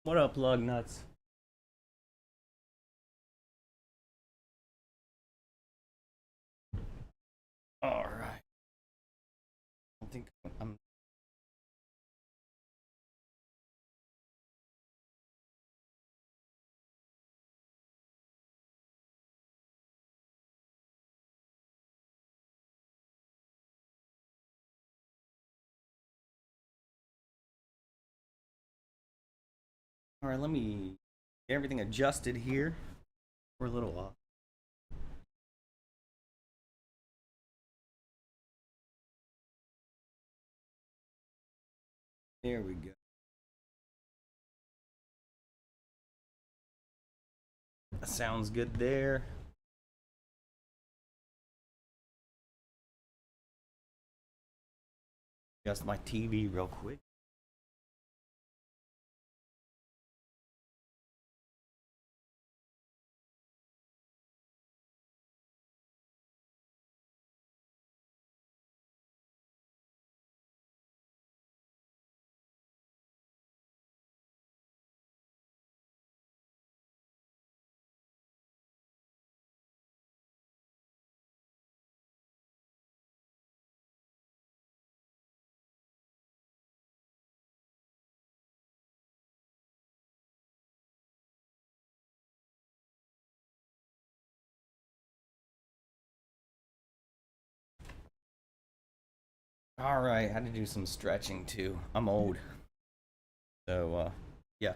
What up, Lugnuts? All right. I think I'm. All right. Let me get everything adjusted here. We're a little off. There we go. That sounds good there. Adjust my TV real quick. All right. Had to do some stretching too. I'm old. So yeah.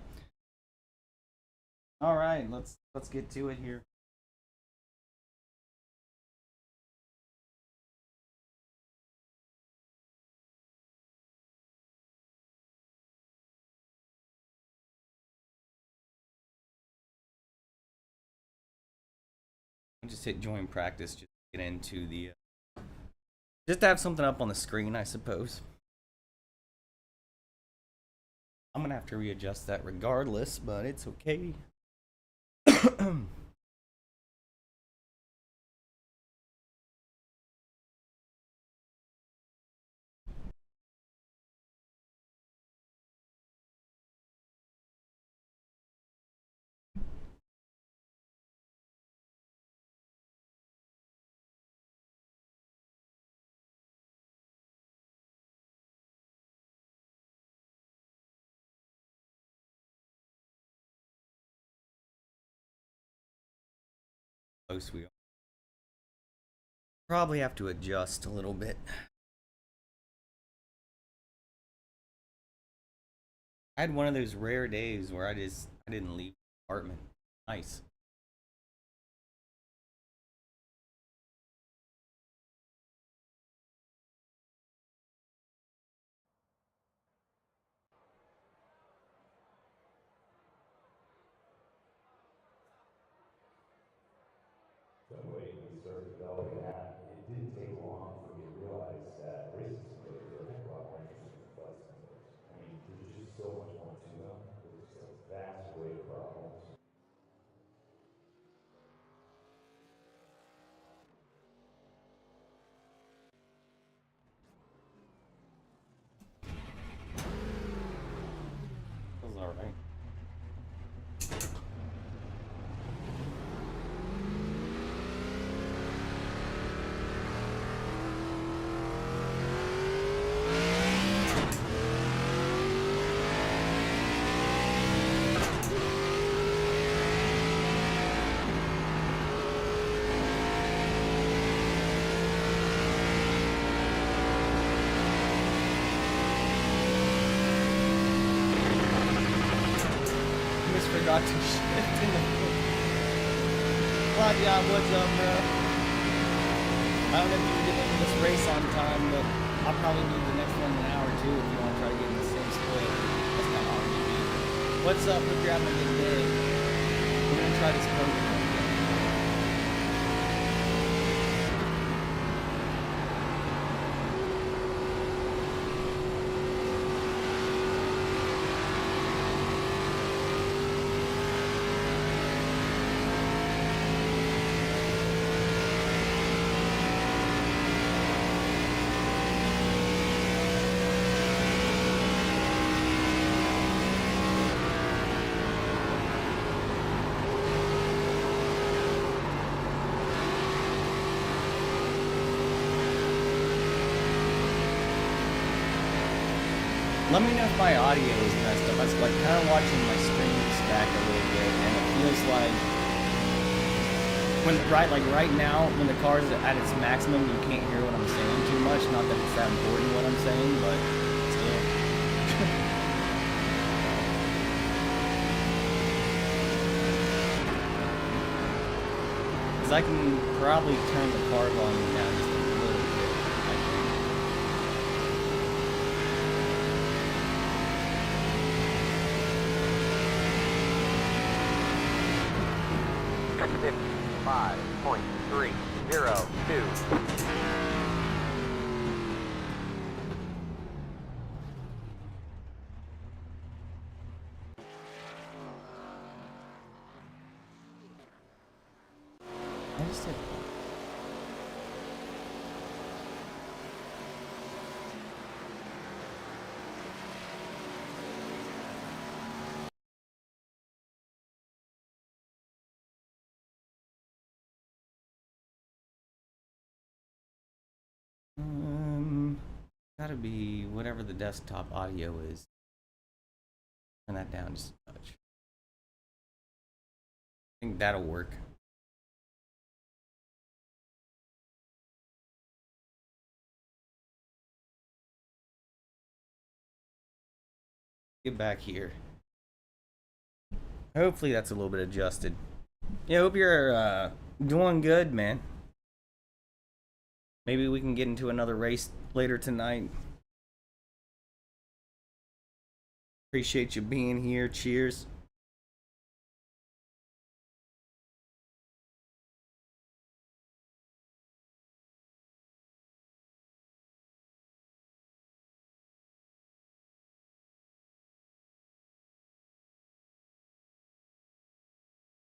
All right. Let's get to it here. Just hit join practice. Just get into the. Just to have something up on the screen, I suppose. I'm gonna have to readjust that regardless, but it's okay. Close we are. Probably have to adjust a little bit. I had one of those rare days where I didn't leave the apartment. Nice. So anyway, we started developing that. It didn't take long for me to realize that racing simulators are a heck of a lot more interesting than flight simulators. I mean, there's just so much more to them. There's just a vast array of problems. That was alright. Forgot to shift in the Well, yeah, what's up, bro? I don't know if you can get into this race on time, but I'll probably need the next one in an hour or two if you want to try to get in the same split. That's kind of hard to do. What's up? Hope you're having a good day. We're gonna try this program. Let me know if my audio is messed up. I was like kind of watching my streams back a little bit, and it feels like right now when the car is at its maximum, you can't hear what I'm saying too much. Not that it's that important what I'm saying, but still. Because I can probably turn the car volume down just a little bit, I think. 5.302. I just did. Gotta be whatever the desktop audio is. Turn that down just a touch. I think that'll work. Get back here. Hopefully that's a little bit adjusted. Yeah, hope you're doing good, man. Maybe we can get into another race later tonight. Appreciate you being here. Cheers.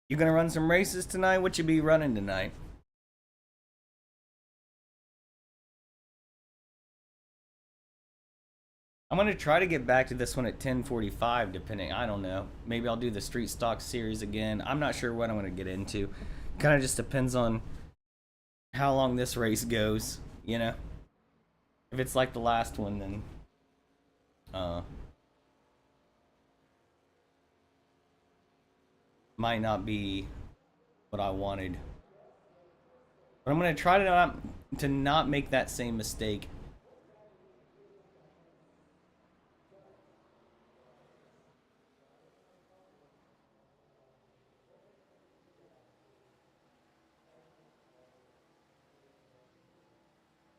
You gonna run some races tonight? What you be running tonight? I'm gonna try to get back to this one at 10:45, depending. I don't know. Maybe I'll do the Street Stock series again. I'm not sure what I'm gonna get into. Kind of just depends on how long this race goes. You know, if it's like the last one, then might not be what I wanted. But I'm gonna try to not make that same mistake.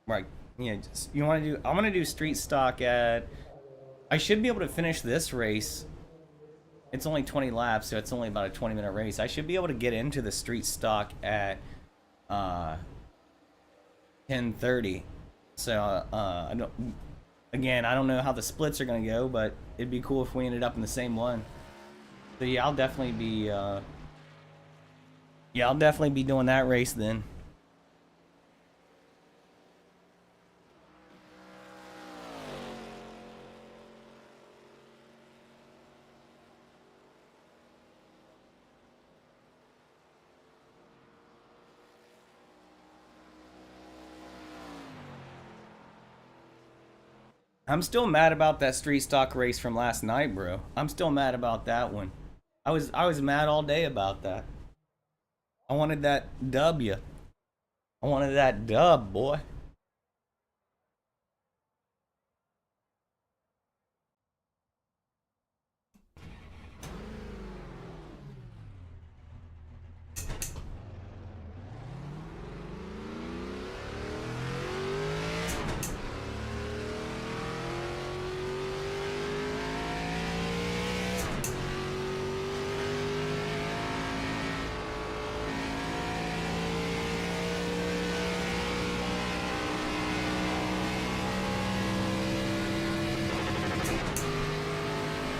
Right. Yeah, just, you want to do... I'm going to do Street Stock at... I should be able to finish this race. It's only 20 laps, so it's only about a 20-minute race. I should be able to get into the Street Stock at 10:30. So, I don't... Again, I don't know how the splits are going to go, but it'd be cool if we ended up in the same one. So, yeah, I'll definitely be... Yeah, I'll definitely be doing that race then. I'm still mad about that Street Stock race from last night, bro. I'm still mad about that one. I was mad all day about that. I wanted that W. I wanted that dub, boy.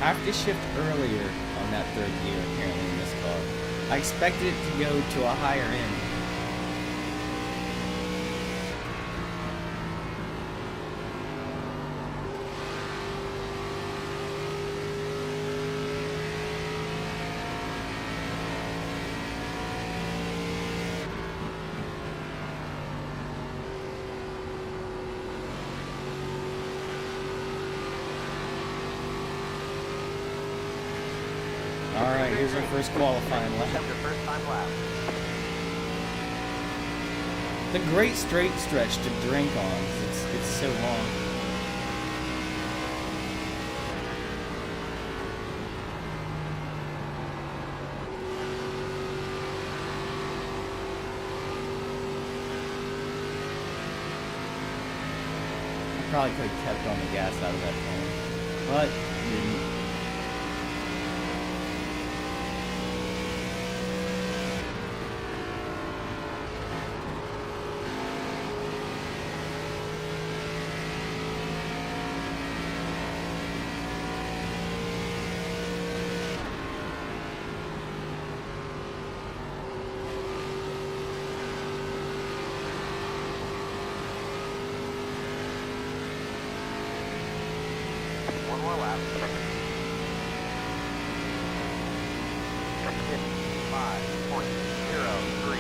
I have to shift earlier on that third gear, apparently, in this car. I expected it to go to a higher end. here's our first qualifying lap. Your first time lap. The great straight stretch to drink on, 'cause it's so long. I probably could have kept on the gas out of that corner, but didn't. One more lap. 5.03.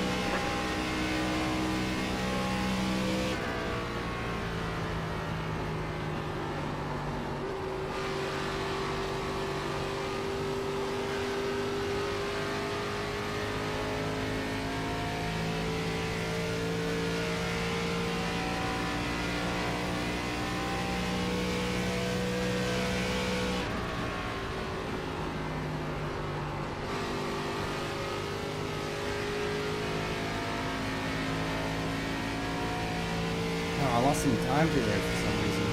Oh, I lost some time through there for some reason.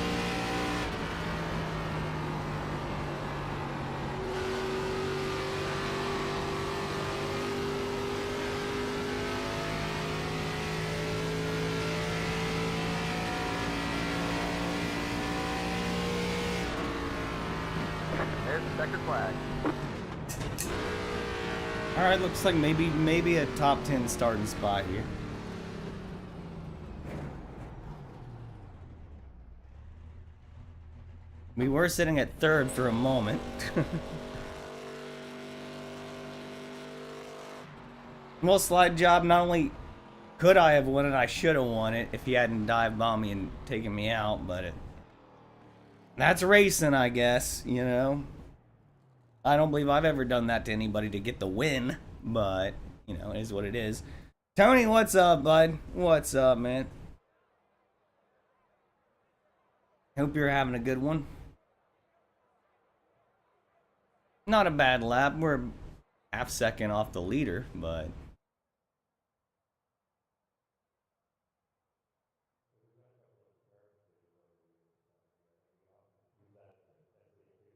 There's the checkered flag. All right, looks like maybe a top 10 starting spot here. We were sitting at third for a moment. Well, slide job, not only could I have won it, I should have won it if he hadn't dive bombed me and taken me out, but that's racing, I guess, you know. I don't believe I've ever done that to anybody to get the win, but, you know, it is what it is. Tony, what's up, bud? What's up, man? Hope you're having a good one. Not a bad lap. We're half second off the leader, but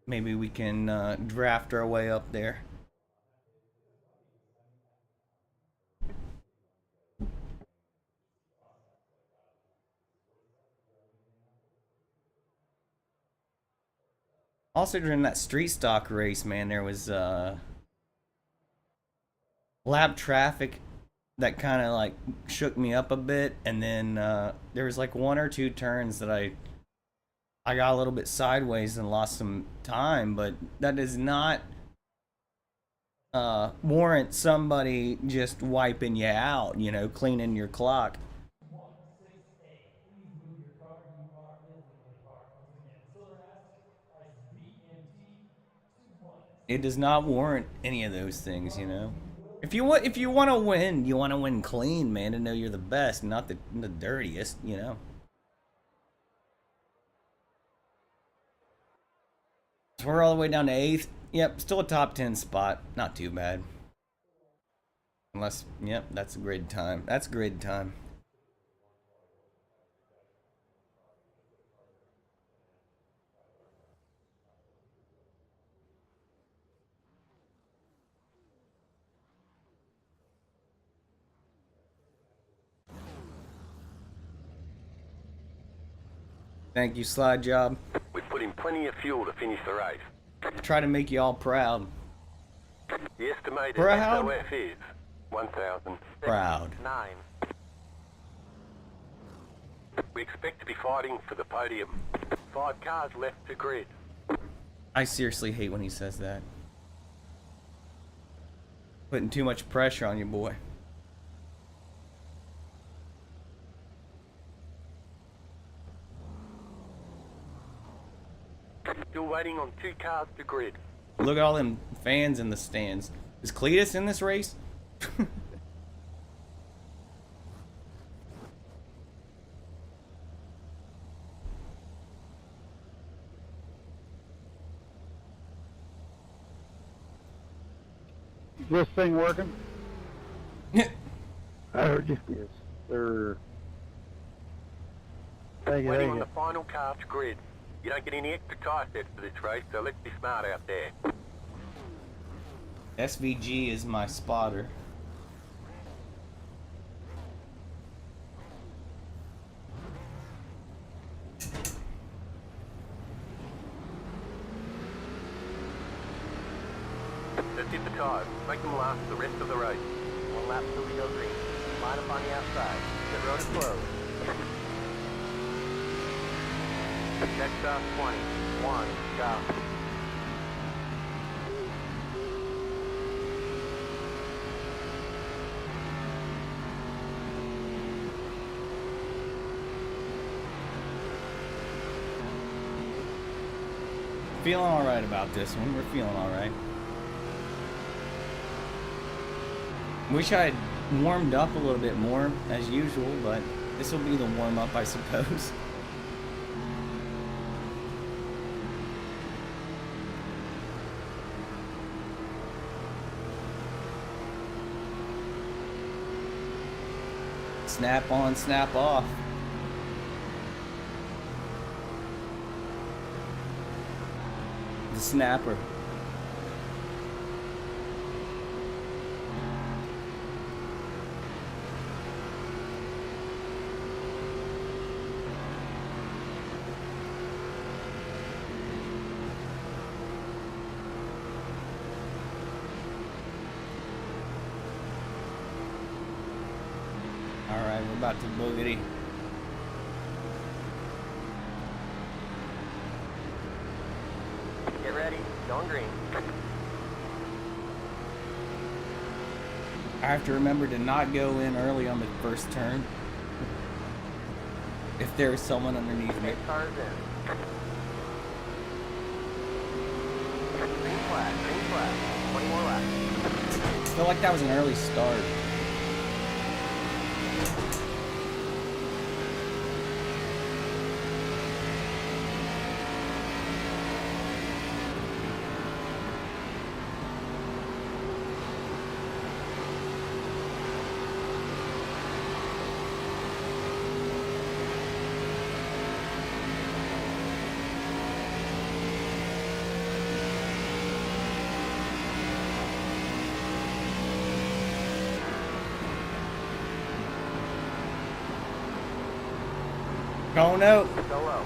maybe we can draft our way up there. Also, during that street stock race, man, there was lap traffic that kind of like shook me up a bit, and then there was like one or two turns that I got a little bit sideways and lost some time, but that does not warrant somebody just wiping you out, you know, cleaning your clock. It does not warrant any of those things, you know. If you want to win, you want to win clean, man, to know you're the best, not the dirtiest, you know. So we're all the way down to 8th. Yep, still a top 10 spot. Not too bad. Unless, yep, that's a grid time. That's grid time. Thank you, Slide Job. We put in plenty of fuel to finish the race. Try to make you all proud. The estimated Proud? SOF is 1,009. Proud. We expect to be fighting for the podium. 5 cars left to grid. I seriously hate when he says that. Putting too much pressure on you, boy. Still waiting on 2 cars to grid. Look at all them fans in the stands. Is Cletus in this race? Is this thing working? I heard you. Yes, sir. Thank you, Waiting thank on you. the final car to grid. You don't get any extra tyre sets for this race, so let's be smart out there. SVG is my spotter. Let's hit the tyres. Make them last the rest of the race. One lap till we go green. Line up on the outside. The road is closed. Check stop 20. 1, go. Feeling alright about this one. We're feeling alright. Wish I had warmed up a little bit more as usual, but this will be the warm up, I suppose. Snap on, snap off. The snapper. Alright, we're about to boogity. Get ready. Going green. I have to remember to not go in early on the first turn. If there is someone underneath me. Next car is in. Green flag, green flag. 20 more laps. I feel like that was an early start. Going out. Go low.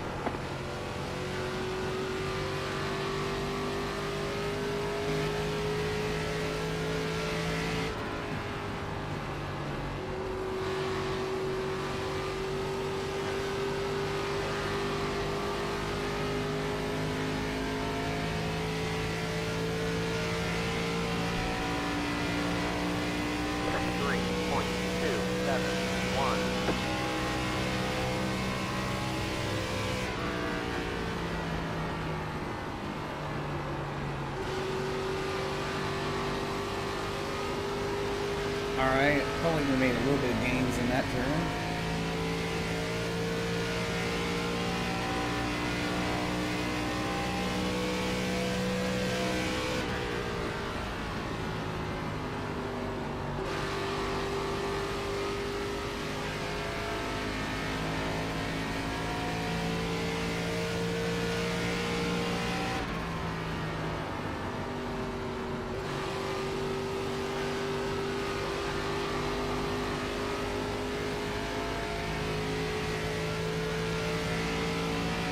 Alright, probably we made a little bit of gains in that turn.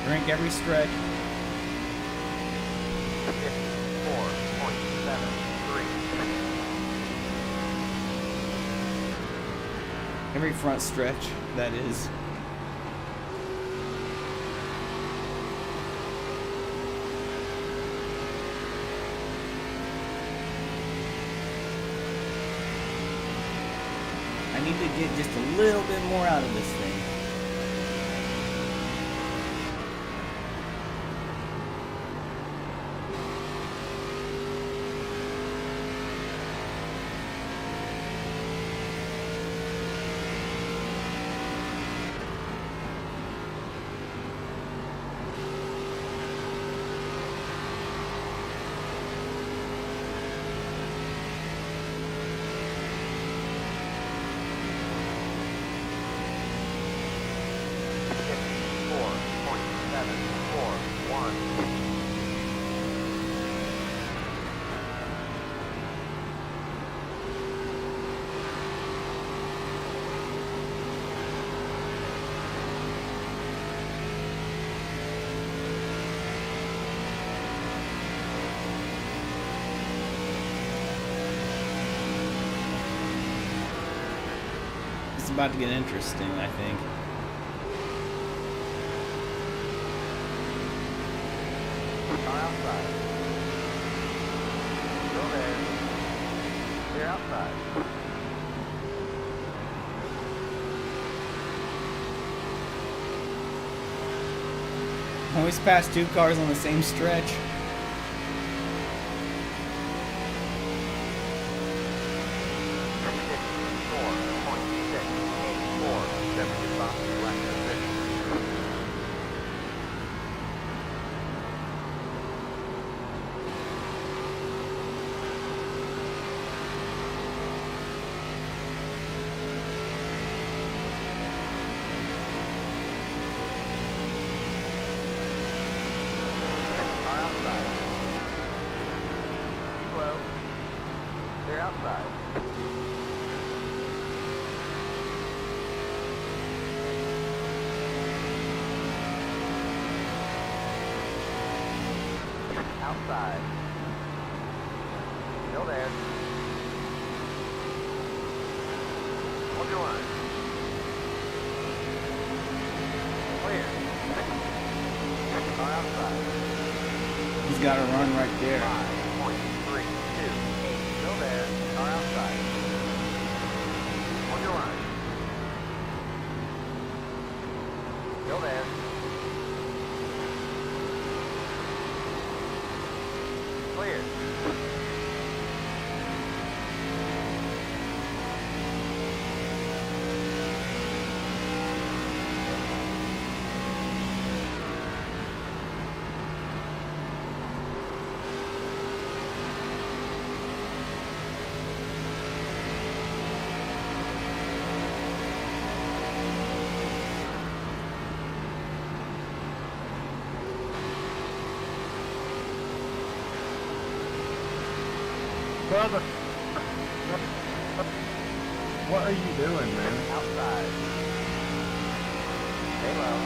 Drink every stretch. 4.73. Every front stretch, that is. I need to get just a little bit more out of this thing. one. It's about to get interesting, I think. Car outside. Still there. Clear outside. Always pass two cars on the same stretch. Clear outside. Outside. Still there. Hold your line. Clear. Car outside. He's got to run right there. 5.328. Still there. Car outside. Hold your line. Still there. Clear. Brother, what are you doing, man? Outside. Stay low.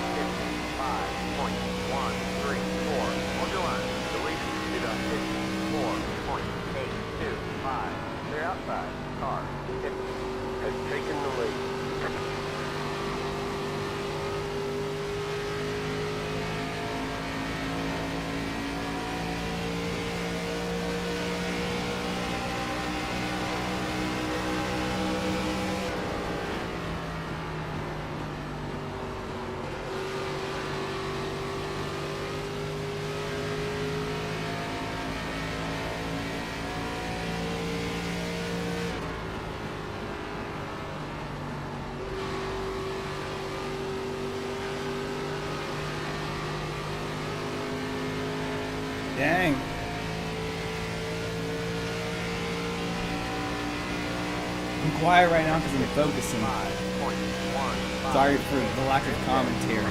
55.134. Hold your line. Delete to the 54.825. Clear outside. Car 50 has taken the lead. Dang. I'm quiet right now because I'm focusing. 5.15. Sorry for the lack of commentary.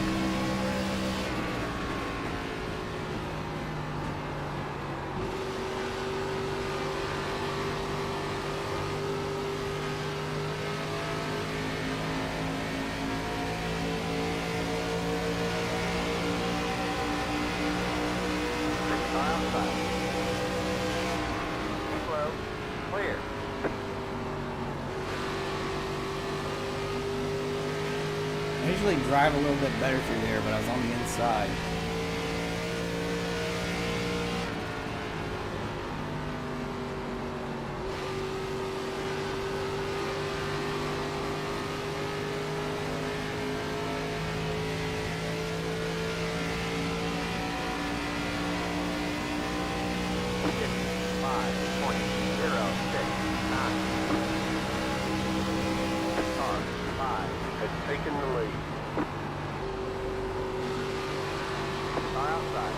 Car outside. Slow. Clear. I usually drive a little bit better through there, but I was on the inside. Taking the lead. Car outside.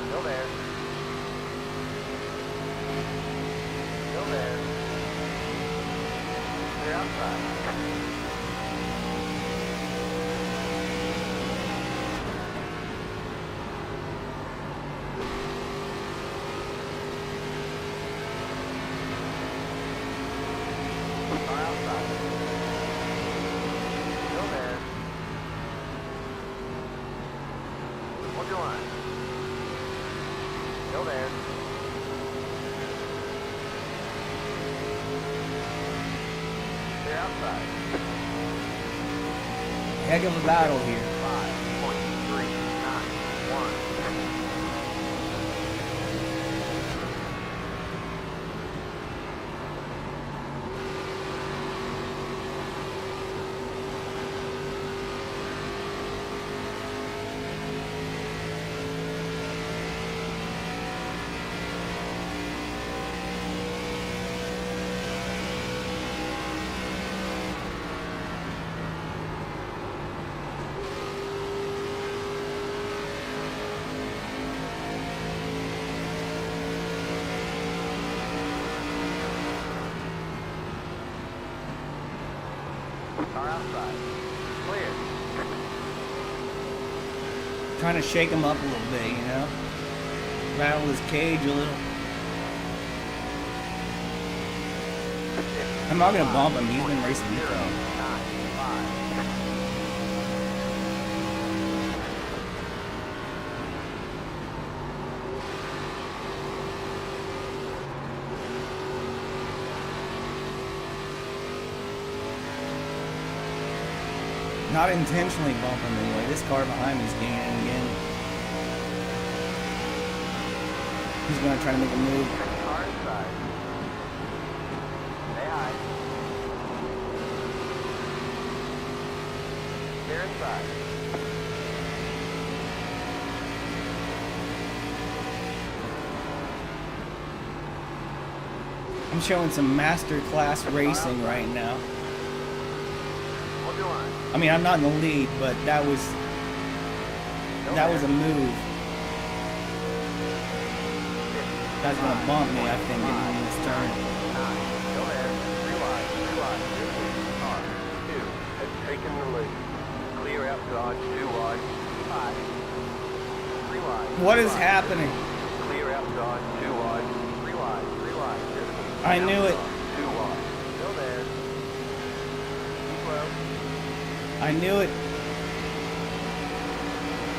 Still there. Still there. Clear outside. your line. Still there. Clear outside. Heck of a battle here. 5.391. Car outside. Clear. Trying to shake him up a little bit, you know? Rattle his cage a little. I'm not gonna bump him, he's been racing me for me. 9.5. Not intentionally bumping anyway. This car behind me is gaining again. He's gonna try to make a move. Car inside. Stay high. Clear inside. I'm showing some master class racing right now. Hold your line. I mean, I'm not in the lead, but that was a move. Guy's gonna bump me, I think, getting in this turn. 9. Still there. 3 wide. 3 wide. Car. 2 has taken the lead. Clear outside. 2 wide. 5. 3 wide. What is happening? Clear outside. 2 wide. 3 wide. 3 wide. I knew it. 2 wide. Still there. Keep low. I knew it.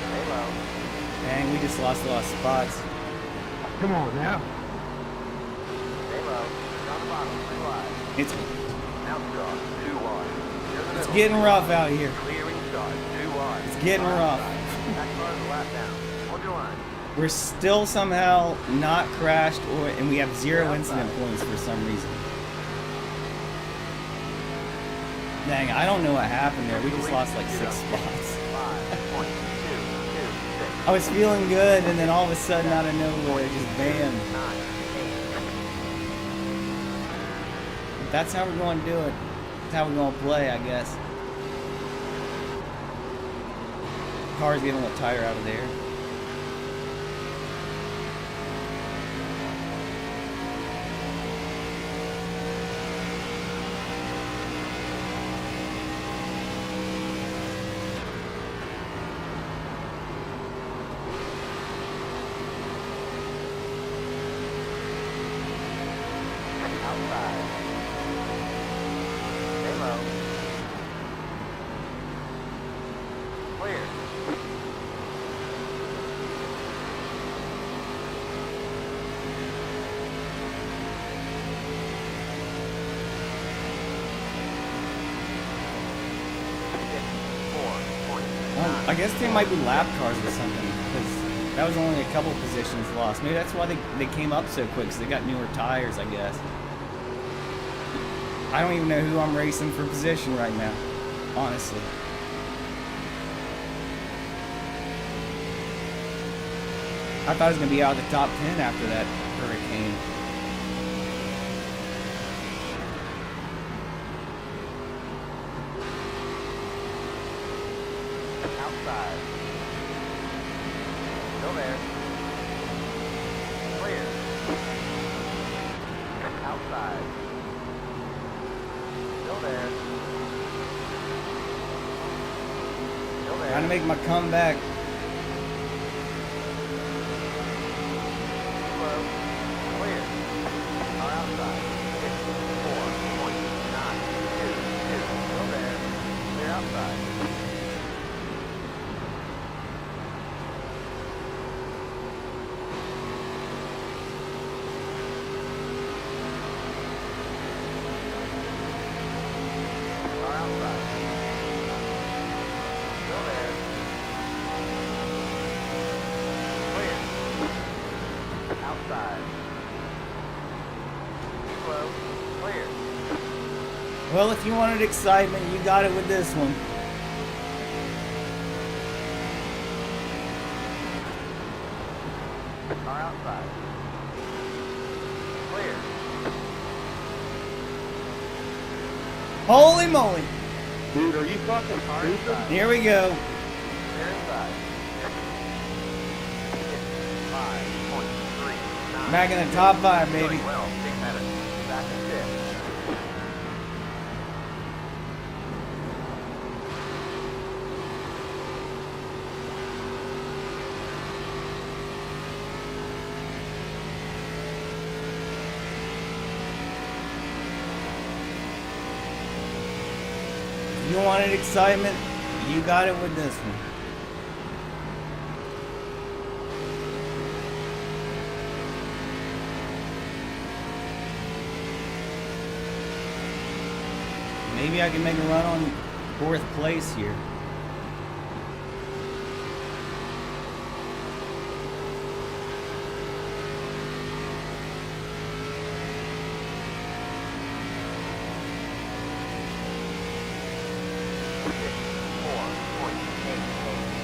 Stay low. Dang, we just lost a lot of spots. Come on now. Stay low. Down the bottom. 3 wide. It's Outside. 2 wide. Near the it's middle. getting rough out here. Clear inside. 2 wide. It's getting rough. Back car's a lap down. Hold your line. We're still somehow not crashed, and we have 0 incident points for some reason. Dang, I don't know what happened there. We just lost like 6 spots. 5.226. I was feeling good, and then all of a sudden, out of nowhere, it just bam. 9. That's how we're going to do it. That's how we're going to play, I guess. Car's getting a little tighter out of there. Outside. Stay low. Clear. Well, I guess they might be lap cars or something, because that was only a couple positions lost. Maybe that's why they came up so quick, because they got newer tires, I guess. I don't even know who I'm racing for position right now, honestly. I thought I was going to be out of the top 10 after that hurricane. Outside. Still there. Clear. Outside. Still there. Still there. Trying to make my comeback. Slow. Clear. Car outside. 4.922. Still there. Clear outside. Well, if you wanted excitement, you got it with this one. Car outside. Clear. Holy moly! Dude, are you fucking stupid? Here we go. Clear inside. 5.39. Back in the top 5, baby. Doing well. 6 minutes. Back in 5th. You wanted excitement, you got it with this one. Maybe I can make a run on 4th place here.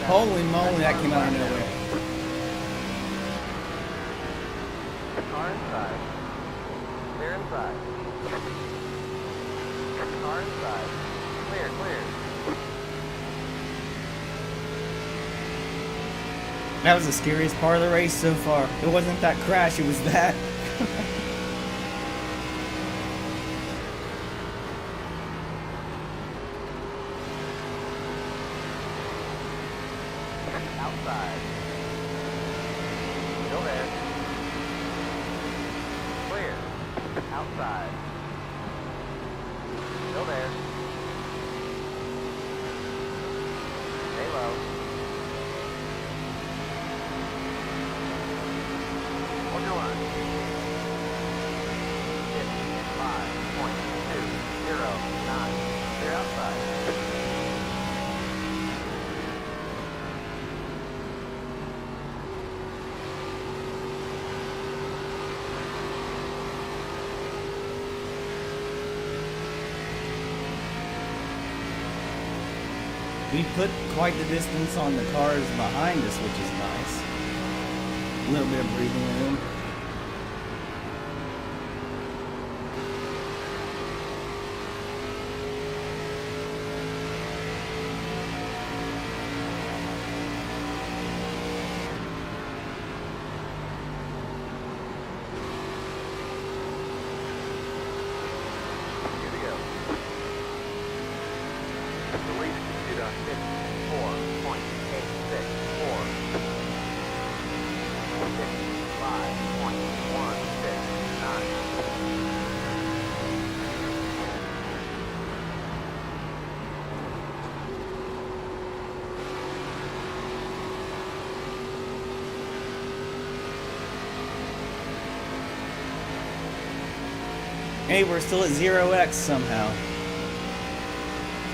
Holy moly, that came out of nowhere. Car inside. Clear inside. Car inside. Clear, clear. That was the scariest part of the race so far. It wasn't that crash, it was that. Outside. Still there. Clear. Outside. Still there. Stay low. Hold your line. Hit 5.209. Clear outside. We put quite the distance on the cars behind us, which is nice. A little bit of breathing room. Here we go. The lead is 4.864. 5.169. Hey, we're still at 0x somehow.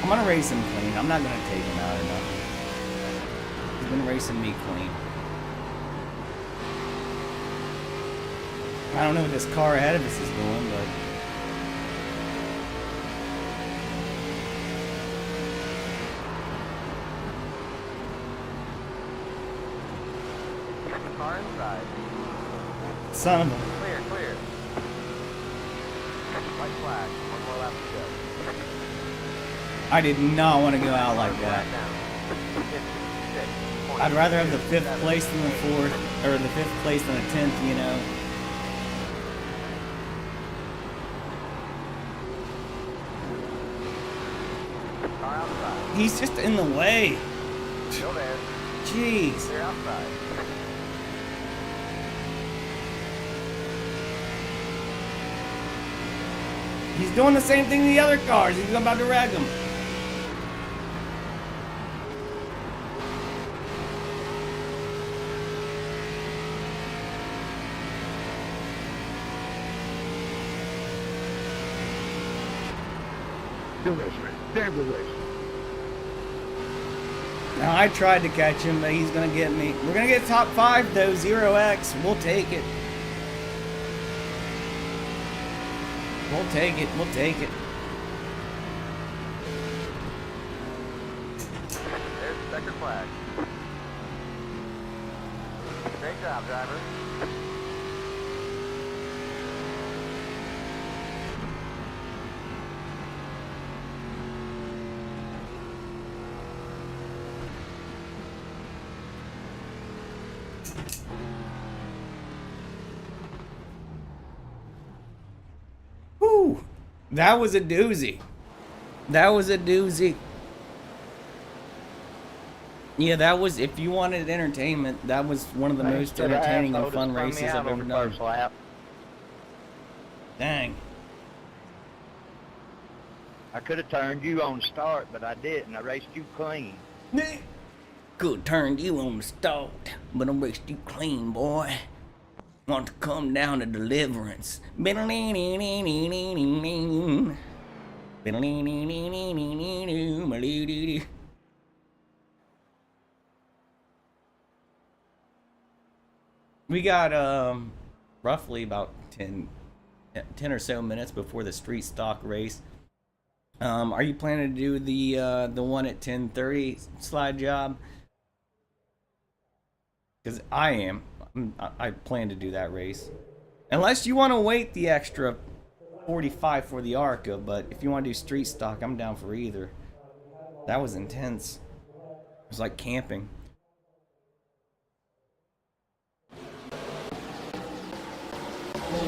I'm gonna race him clean. I'm not gonna take him out or nothing. He's been racing me clean. I don't know what this car ahead of us is doing, but Car inside. son of a... Clear, clear. White flag. One more lap to go. I did not want to go out like that. I'd rather have the 5th place than the 4th, or the 5th place than the 10th, you know. Car outside. He's just in the way. Still there. Jeez. Clear outside. He's doing the same thing to the other cars. He's about to wreck them. Damn this race. Damn the race. Now, I tried to catch him, but he's going to get me. We're going to get top 5, though. 0x. We'll take it. We'll take it. We'll take it. checkered flag. Great job, driver. Whew, that was a doozy. That was a doozy. Yeah, that was, if you wanted entertainment, that was one of the most entertaining and fun races I've ever done. First lap. Dang. I could have turned you on start, but I didn't. I raced you clean. Could have turned you on the start, but I raced you clean, boy. Want to come down to Deliverance. We got roughly about 10 or so minutes before the street stock race. Are you planning to do the one at 10:30 slide job? Because I am. I plan to do that race. Unless you want to wait the extra 45 for the ARCA, but if you want to do street stock, I'm down for either. That was intense. It was like camping.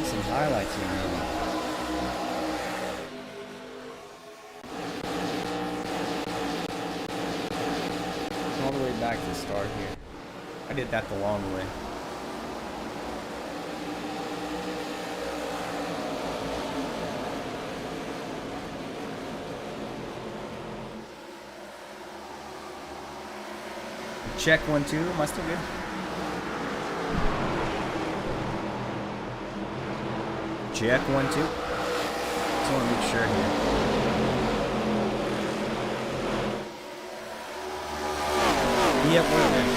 Some highlights here, man. All the way back to the start here. I did that the long way. Check 1, 2. Am I still good? Check 1, 2. Just want to make sure here. Yep, we're there.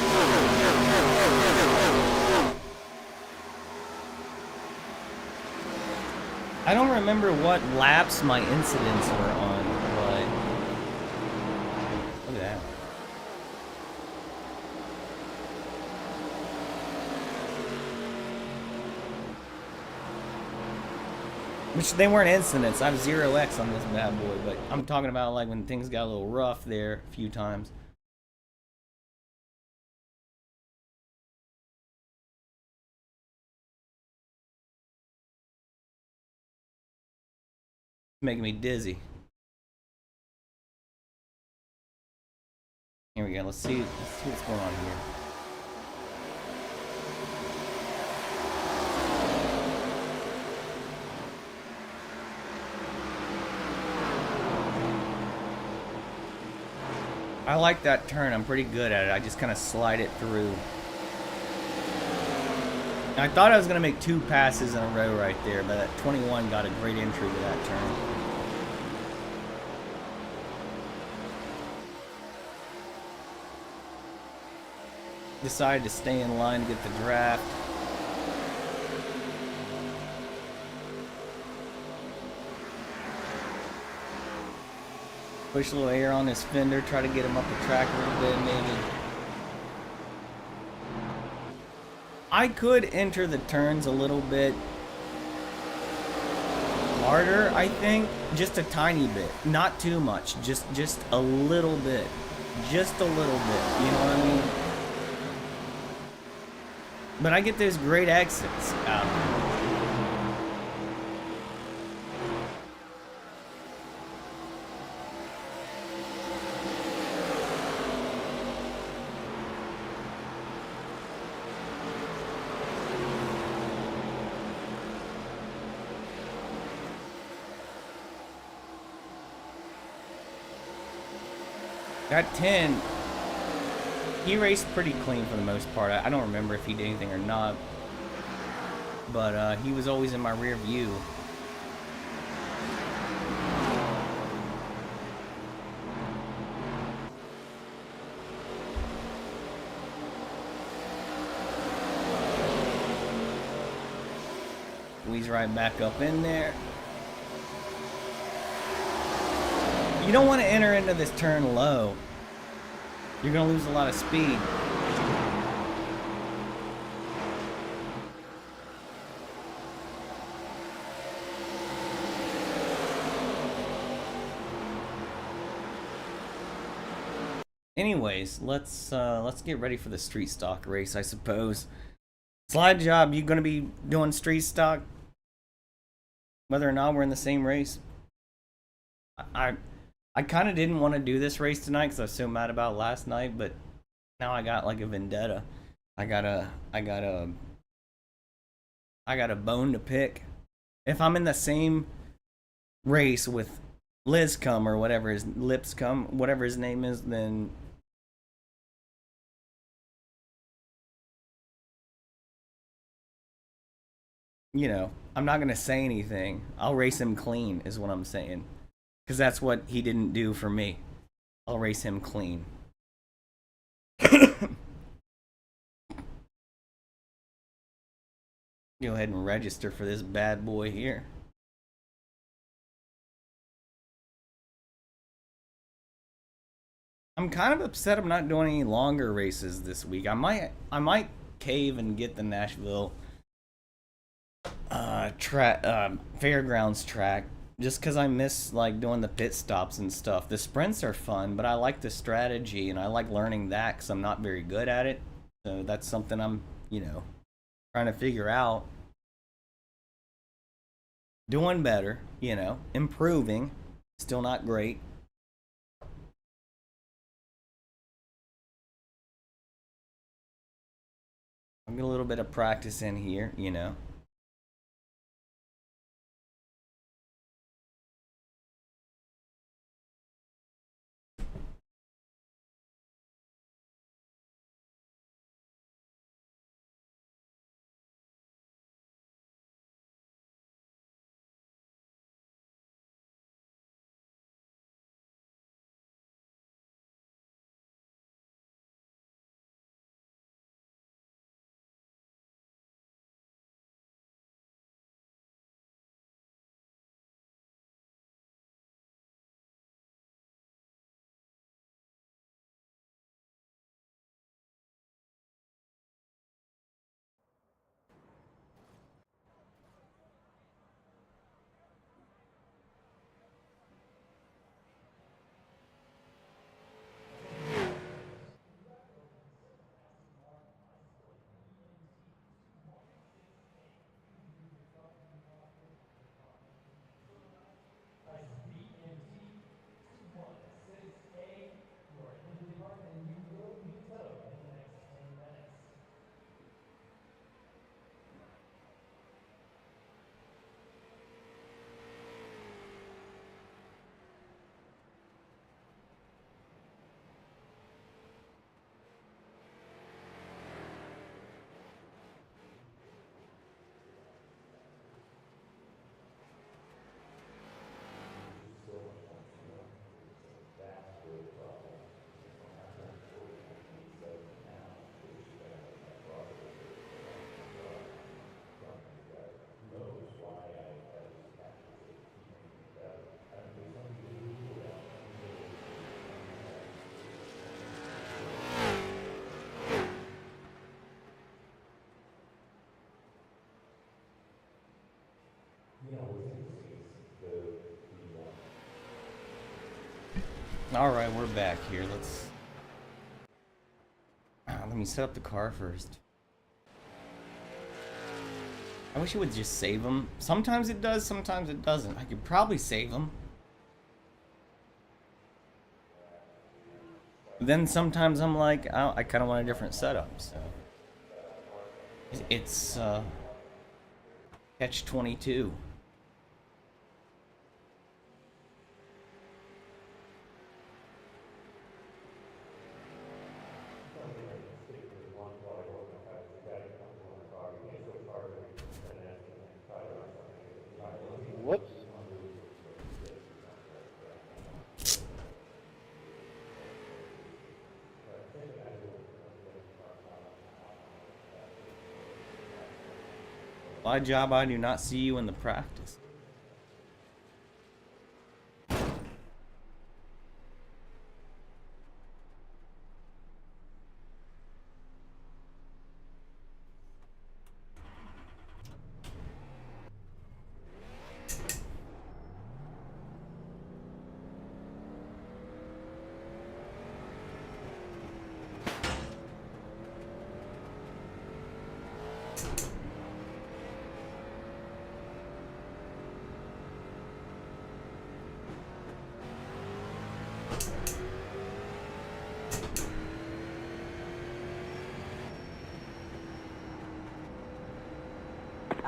I don't remember what laps my incidents were on, but look at that. Which they weren't incidents. I have 0x on this bad boy, but I'm talking about like when things got a little rough there a few times. Making me dizzy. Here we go. Let's see what's going on here. I like that turn. I'm pretty good at it. I just kind of slide it through. I thought I was going to make 2 passes in a row right there, but that 21 got a great entry to that turn. Decided to stay in line to get the draft. Push a little air on this fender, try to get him up the track a little bit, maybe. I could enter the turns a little bit harder, I think. Just a tiny bit. Not too much. Just a little bit. Just a little bit. You know what I mean? But I get those great exits out of it. That 10, he raced pretty clean for the most part. I don't remember if he did anything or not, but he was always in my rear view. Squeeze right back up in there. You don't want to enter into this turn low. You're gonna lose a lot of speed. Anyways, let's get ready for the street stock race, I suppose. Slide job, you gonna be doing street stock, whether or not we're in the same race? I kind of didn't want to do this race tonight because I was so mad about last night, but now I got like a vendetta. I got a bone to pick. If I'm in the same race with Lipscomb or whatever his name is, then you know, I'm not gonna say anything. I'll race him clean, is what I'm saying, because that's what he didn't do for me. I'll race him clean. Go ahead and register for this bad boy here. I'm kind of upset I'm not doing any longer races this week. I might cave and get the Nashville fairgrounds track, just because I miss like doing the pit stops and stuff. The sprints are fun, but I like the strategy and I like learning that because I'm not very good at it. So that's something I'm, trying to figure out. Doing better, improving. Still not great. I'll get a little bit of practice in here, Alright, we're back here. Let me set up the car first. I wish it would just save them. Sometimes it does, sometimes it doesn't. I could probably save them. Then sometimes I'm like, I kind of want a different setup, so. It's, catch-22. Whoops. My job, I do not see you in the practice.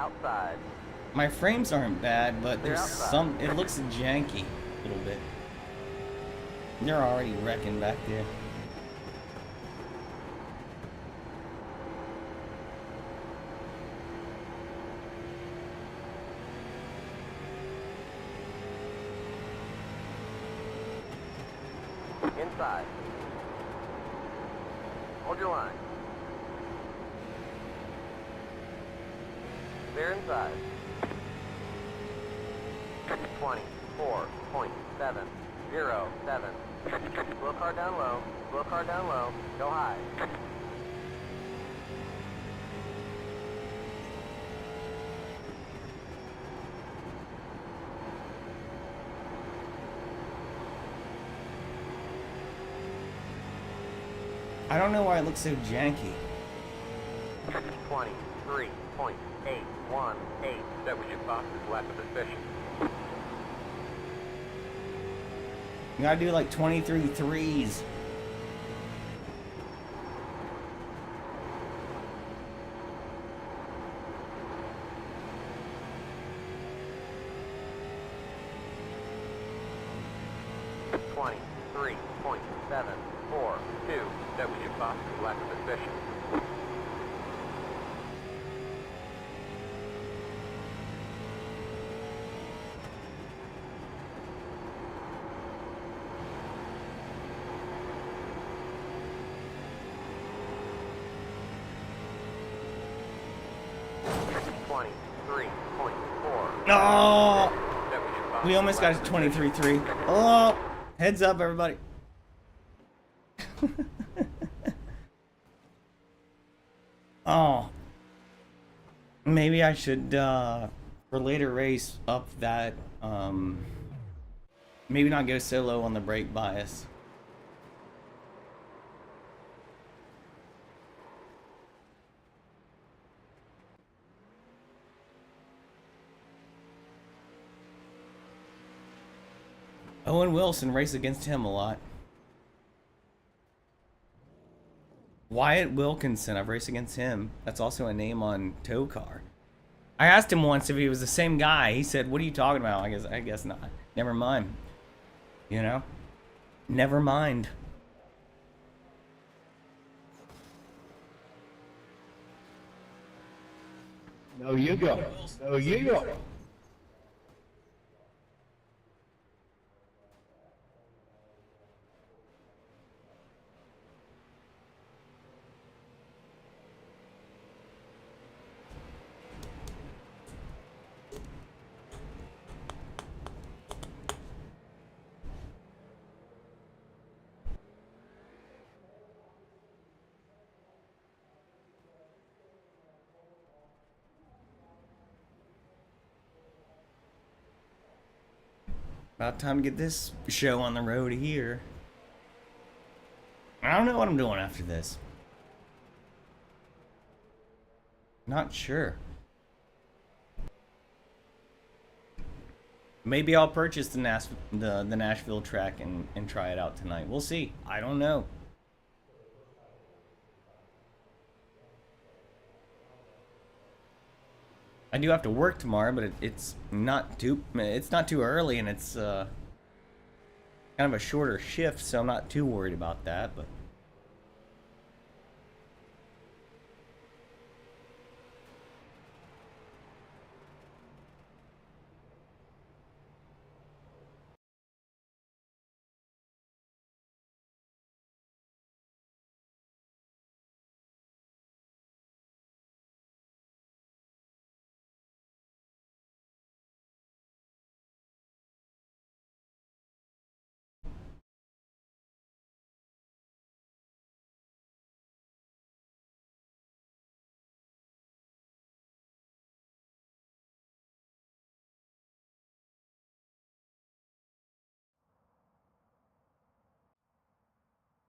outside. My frames aren't bad, but They're there's outside. it looks janky a little bit. They're already wrecking back there. Inside. Hold your line. They're inside. 24.707. Slow car down low. Slow car down low. Go high. I don't know why it looks so janky. 23.818. That was your boss's lap of suspicion. You gotta do like 23 threes. That was your boss's lack of suspicion. No! We almost got a 23-3. Oh! Heads up, everybody. Oh. Maybe I should, for later race, up that, maybe not go so low on the brake bias. Owen Wilson, race against him a lot. Wyatt Wilkinson, I've raced against him. That's also a name on tow car. I asked him once if he was the same guy. He said, "What are you talking about?" I guess not. Never mind. You know? Never mind. No, you go. No, you go. About time to get this show on the road here. I don't know what I'm doing after this. Not sure. Maybe I'll purchase the Nashville track and try it out tonight. We'll see. I don't know. I do have to work tomorrow, but it's not too early, and it's kind of a shorter shift, so I'm not too worried about that. But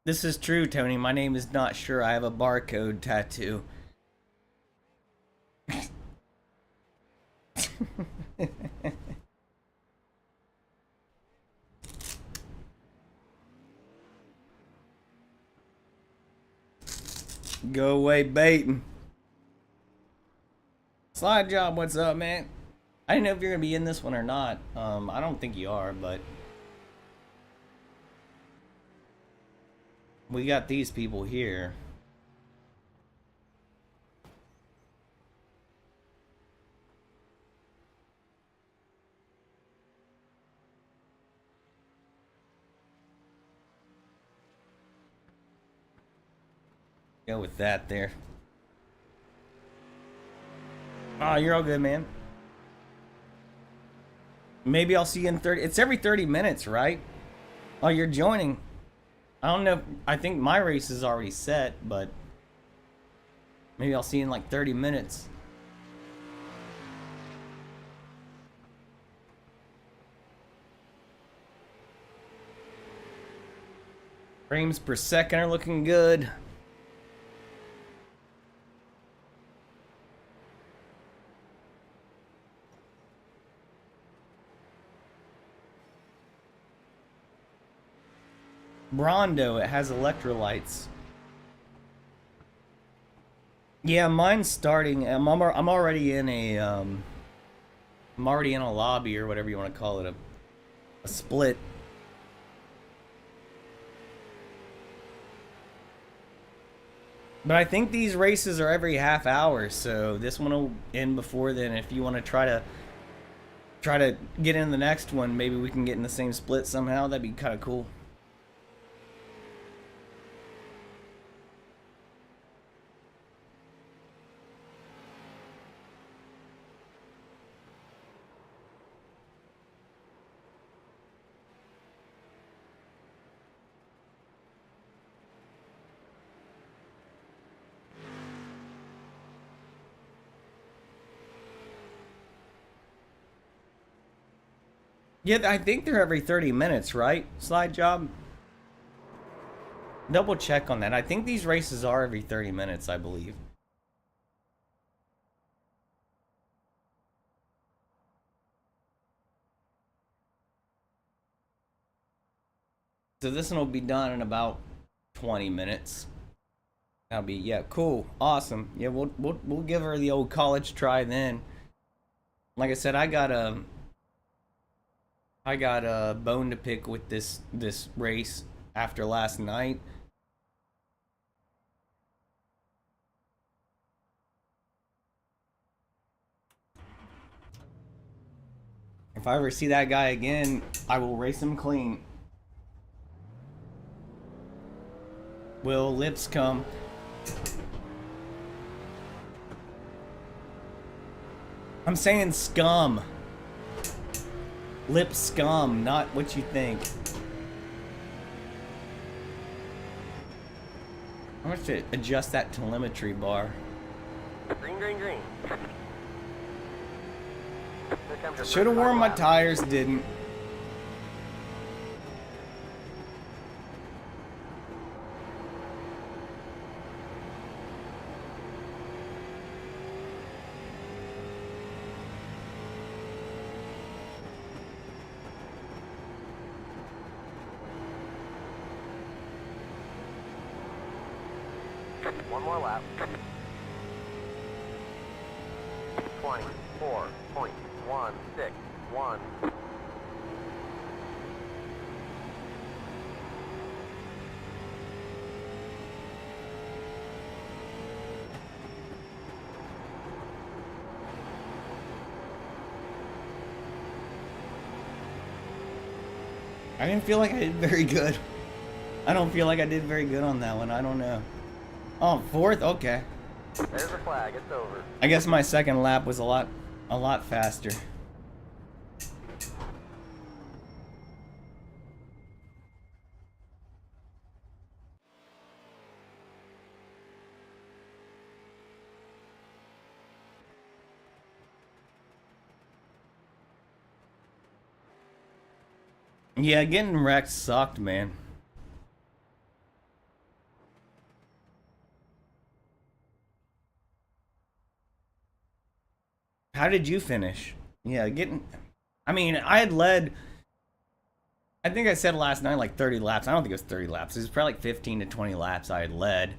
this is true, Tony. My name is not sure. I have a barcode tattoo. Go away, baiting. Slide Job, what's up, man? I didn't know if you're gonna be in this one or not. I don't think you are, but we got these people here. Go with that there. Oh, you're all good, man. Maybe I'll see you in 30. It's every 30 minutes, right? Oh, you're joining. I don't know. I think my race is already set, but maybe I'll see you in like 30 minutes. Frames per second are looking good. Brondo, it has electrolytes. Yeah, mine's starting. I'm already in a I'm already in a lobby or whatever you want to call it, a split. But I think these races are every half hour, so this one will end before then. If you want to try to get in the next one, maybe we can get in the same split somehow. That'd be kind of cool. Yeah, I think they're every 30 minutes, right? Slide Job? Double check on that. I think these races are every 30 minutes, I believe. So this one will be done in about 20 minutes. That'll be, yeah, cool. Awesome. Yeah, we'll give her the old college try then. Like I said, I got a bone to pick with this race after last night. If I ever see that guy again, I will race him clean. Will Lipscomb. I'm saying scum. Lip scum, not what you think. I'm going to adjust that telemetry bar. Green, green, green. Should have worn my tires, didn't. One more lap. 24.161. I didn't feel like I did very good. I don't feel like I did very good on that one. I don't know. Oh, fourth? Okay. There's the flag. It's over. I guess my second lap was a lot faster. Yeah, getting wrecked sucked, man. How did you finish? Yeah, I mean, I had led, I think I said last night like 30 laps. I don't think it was 30 laps. It was probably like 15 to 20 laps I had led.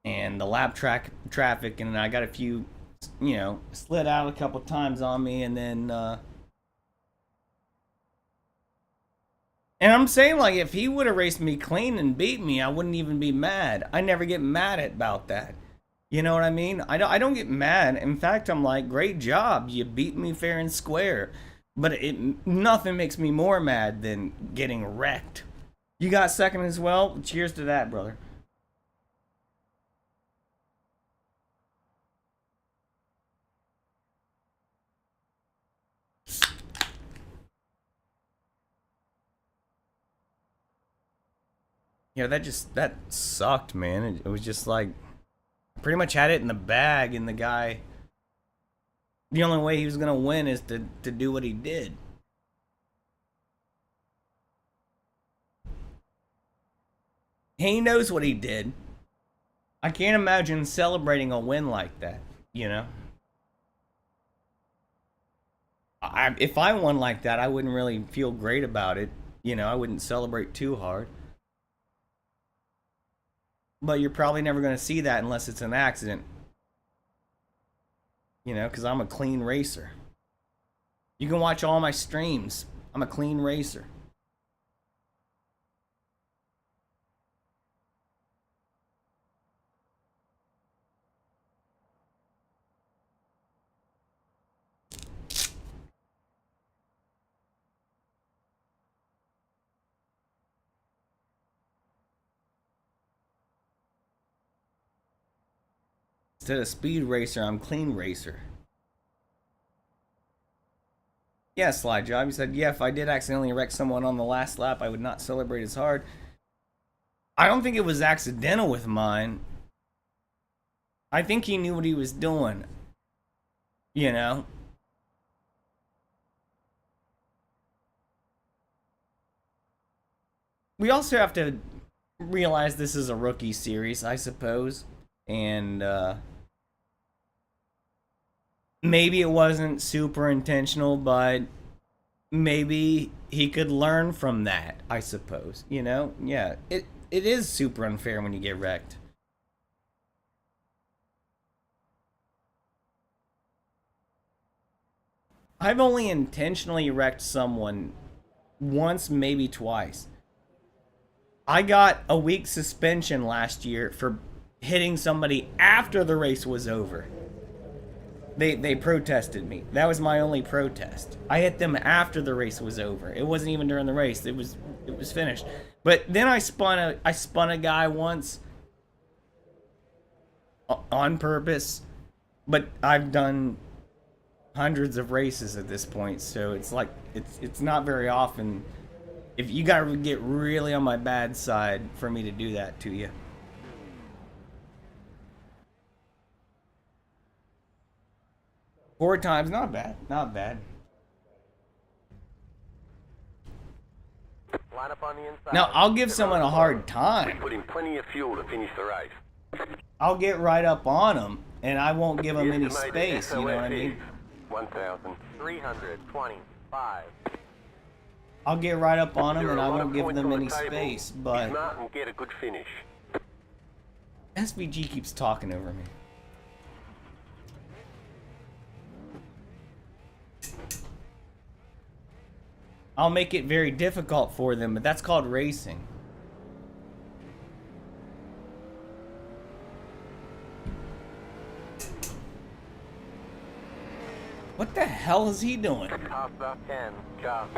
And the lap traffic, and I got a few you know, slid out a couple times on me, and then and I'm saying, like, if he would have raced me clean and beat me, I wouldn't even be mad. I never get mad about that. You know what I mean? I don't get mad. In fact, I'm like, great job. You beat me fair and square. But nothing makes me more mad than getting wrecked. You got second as well? Cheers to that, brother. Yeah, that sucked, man. It was just like, pretty much had it in the bag, and the guy, the only way he was gonna win is to do what he did. He knows what he did. I can't imagine celebrating a win like that, you know? If I won like that, I wouldn't really feel great about it. You know, I wouldn't celebrate too hard. But you're probably never going to see that unless it's an accident. You know, because I'm a clean racer. You can watch all my streams. I'm a clean racer. Instead of speed racer, I'm clean racer. Yeah, Slide Job. You said, yeah, if I did accidentally wreck someone on the last lap, I would not celebrate as hard. I don't think it was accidental with mine. I think he knew what he was doing. You know? We also have to realize this is a rookie series, I suppose. And, maybe it wasn't super intentional, but maybe he could learn from that, I suppose. You know? Yeah, it is super unfair when you get wrecked. I've only intentionally wrecked someone once, maybe twice. I got a week suspension last year for hitting somebody after the race was over. They protested me. That was my only protest. I hit them after the race was over. It wasn't even during the race. It was finished. But then I spun a guy once on purpose. But I've done hundreds of races at this point, so it's like it's not very often. If you gotta get really on my bad side for me to do that to you. Four times, not bad, not bad. Line up on the inside. Now, I'll give someone a hard time. Put in plenty of fuel to finish the race. I'll get right up on them, and I won't give them any space, you know what I mean? 1,325. I'll get right up on them, and I won't give them any space, but... Be smart and get a good finish. SVG keeps talking over me. I'll make it very difficult for them, but that's called racing. What the hell is he doing? Pasta, 10, just.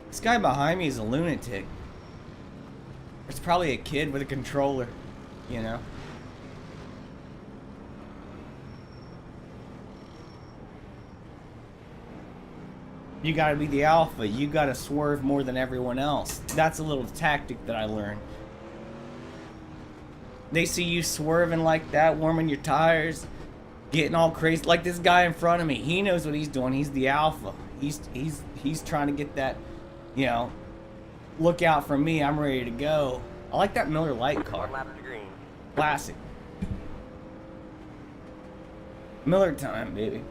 This guy behind me is a lunatic. It's probably a kid with a controller, you know? You gotta be the alpha. You gotta swerve more than everyone else. That's a little tactic that I learned. They see you swerving like that, warming your tires, getting all crazy. Like this guy in front of me. He knows what he's doing. He's the alpha. He's trying to get that, you know, look out for me. I'm ready to go. I like that Miller Lite car. Classic. Miller time, baby.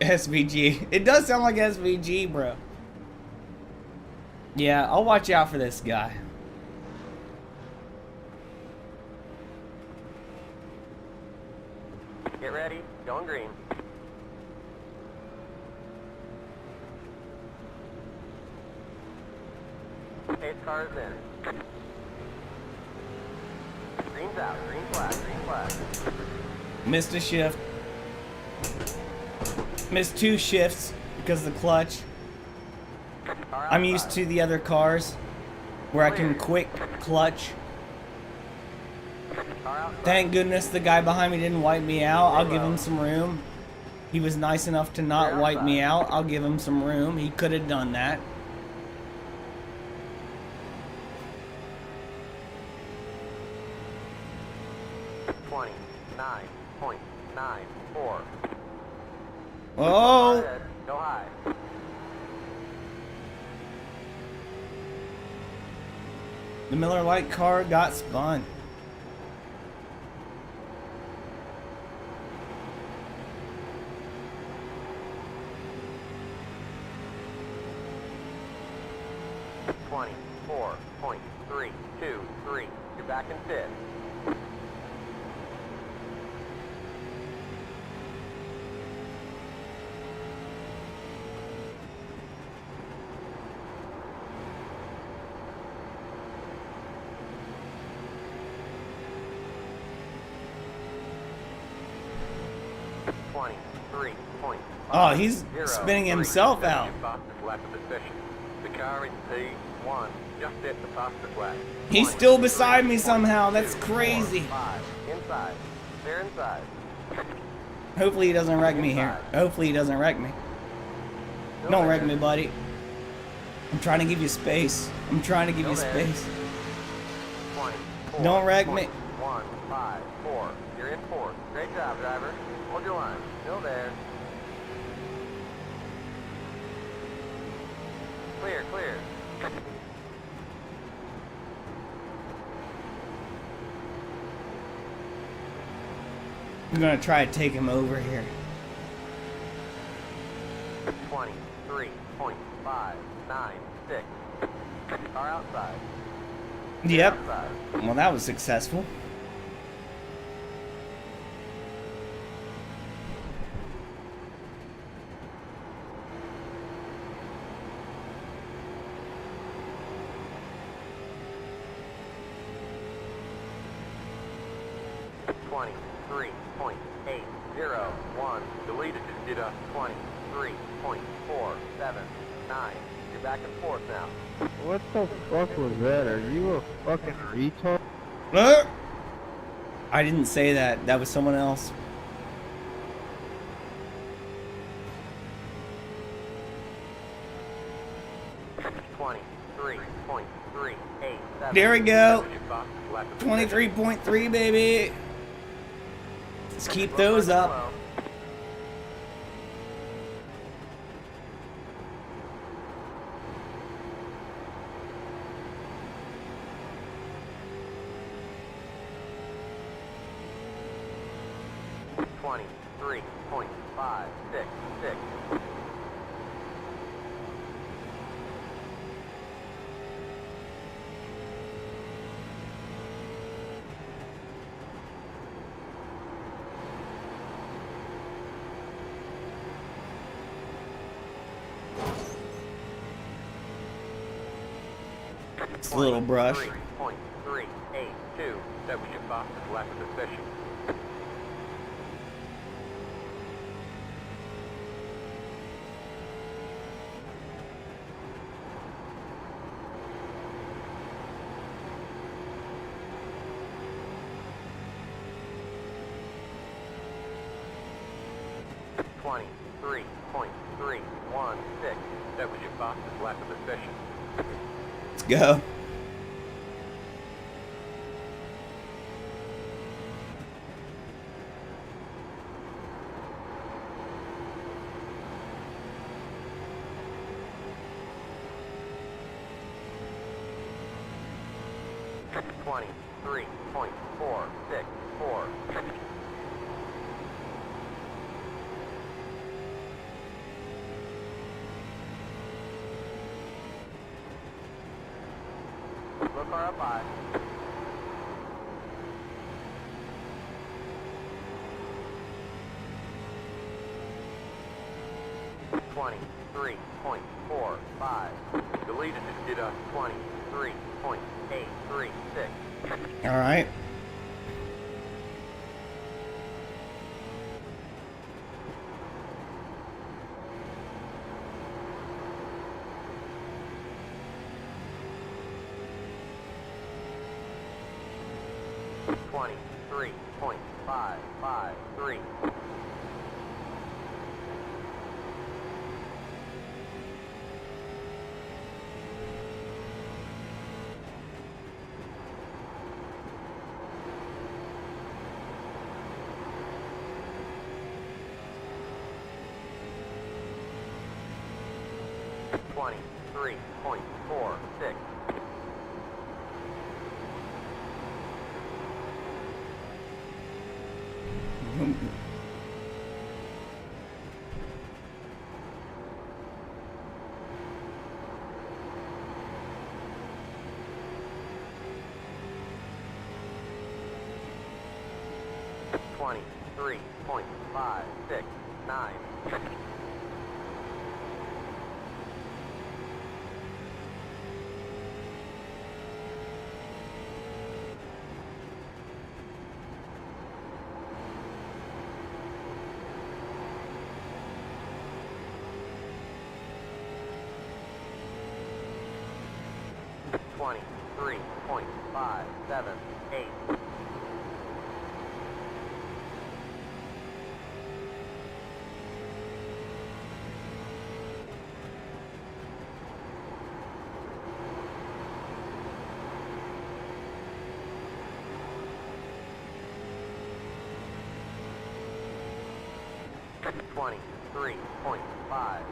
SVG. It does sound like SVG, bro. Yeah, I'll watch out for this guy. Get ready. Going green. Eight cars in. Green's out. Green flag. Green flag. Missed a shift. Missed 2 shifts because of the clutch. I'm used to the other cars where I can quick clutch. Thank goodness the guy behind me didn't wipe me out. I'll give him some room. He was nice enough to not wipe me out. I'll give him some room. He could have done that. Oh! Go high. The Miller Lite car got spun. .323. You're back in fifth. Oh, he's spinning himself out. The car in P1 just hit the fastest lap. He's still beside me somehow. That's crazy. Inside. They're inside. Hopefully he doesn't wreck me here. Hopefully he doesn't wreck me. Don't wreck me, buddy. I'm trying to give you space. I'm trying to give you space. Don't wreck me. 1, 5, 4. You're in fourth. Great job, driver. Hold your line. Still there. Clear, clear. I'm gonna try to take him over here. 23.596. Car outside. Yep. Outside. Well, that was successful. Deleted just did a 23.479. You're back and forth now. What the fuck was that? Are you a fucking retard? I didn't say that. That was someone else. There we go. 23.3, baby. Let's keep those up. It's a little brush. 3.382. That was your fastest lap of the session. .316. That was your fastest lap of the session. Let's go. car up high. .45. The leader just did a 23.836. All right. .553. .46. .23.569. .23.578. .23.5.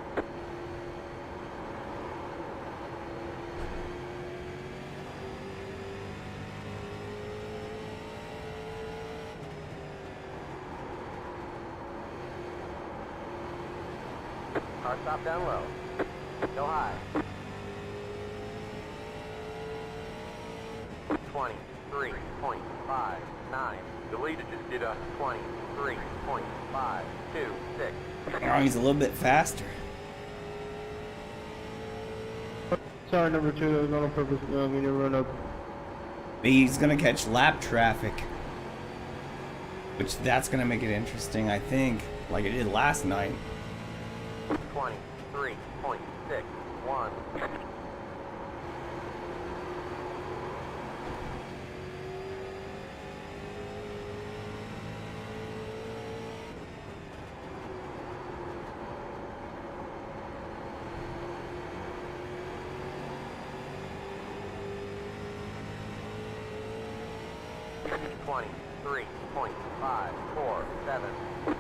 Car stop down low. Go high. 23.59. The leader just did a 23.526. Oh, he's a little bit faster. Sorry, number 2, that was not on purpose. I'm gonna run up. He's gonna catch lap traffic, which that's gonna make it interesting, I think, like it did last night. 23.61. .547.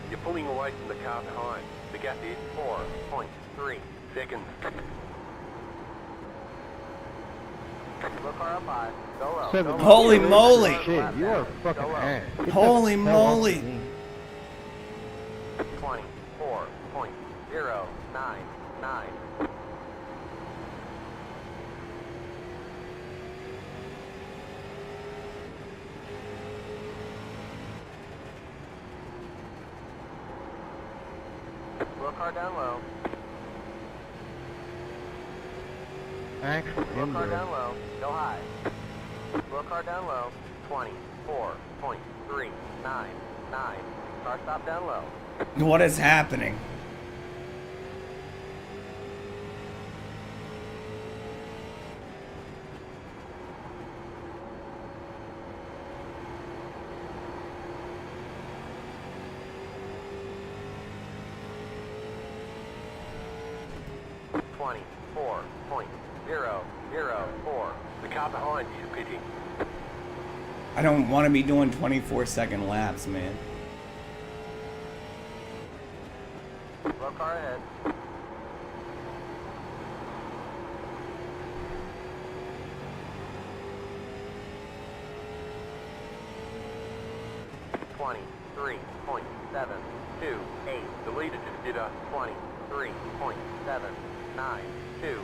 You're pulling away from the car behind. The gap is 4.3 seconds. Look car up high. Go low. 7. Go low. Holy moly! Shit, you are fucking Go low. ass. Get the Holy hell off moly. me. 24.099. Low car down low. Actual Low car inbred. down low. Go high. Low car down low. 24.399. Car stop down low. What is happening? .404. The car behind you is pitting. I don't want to be doing 24-second laps, man. Low car ahead. .23.728. The leader just did a 23.792.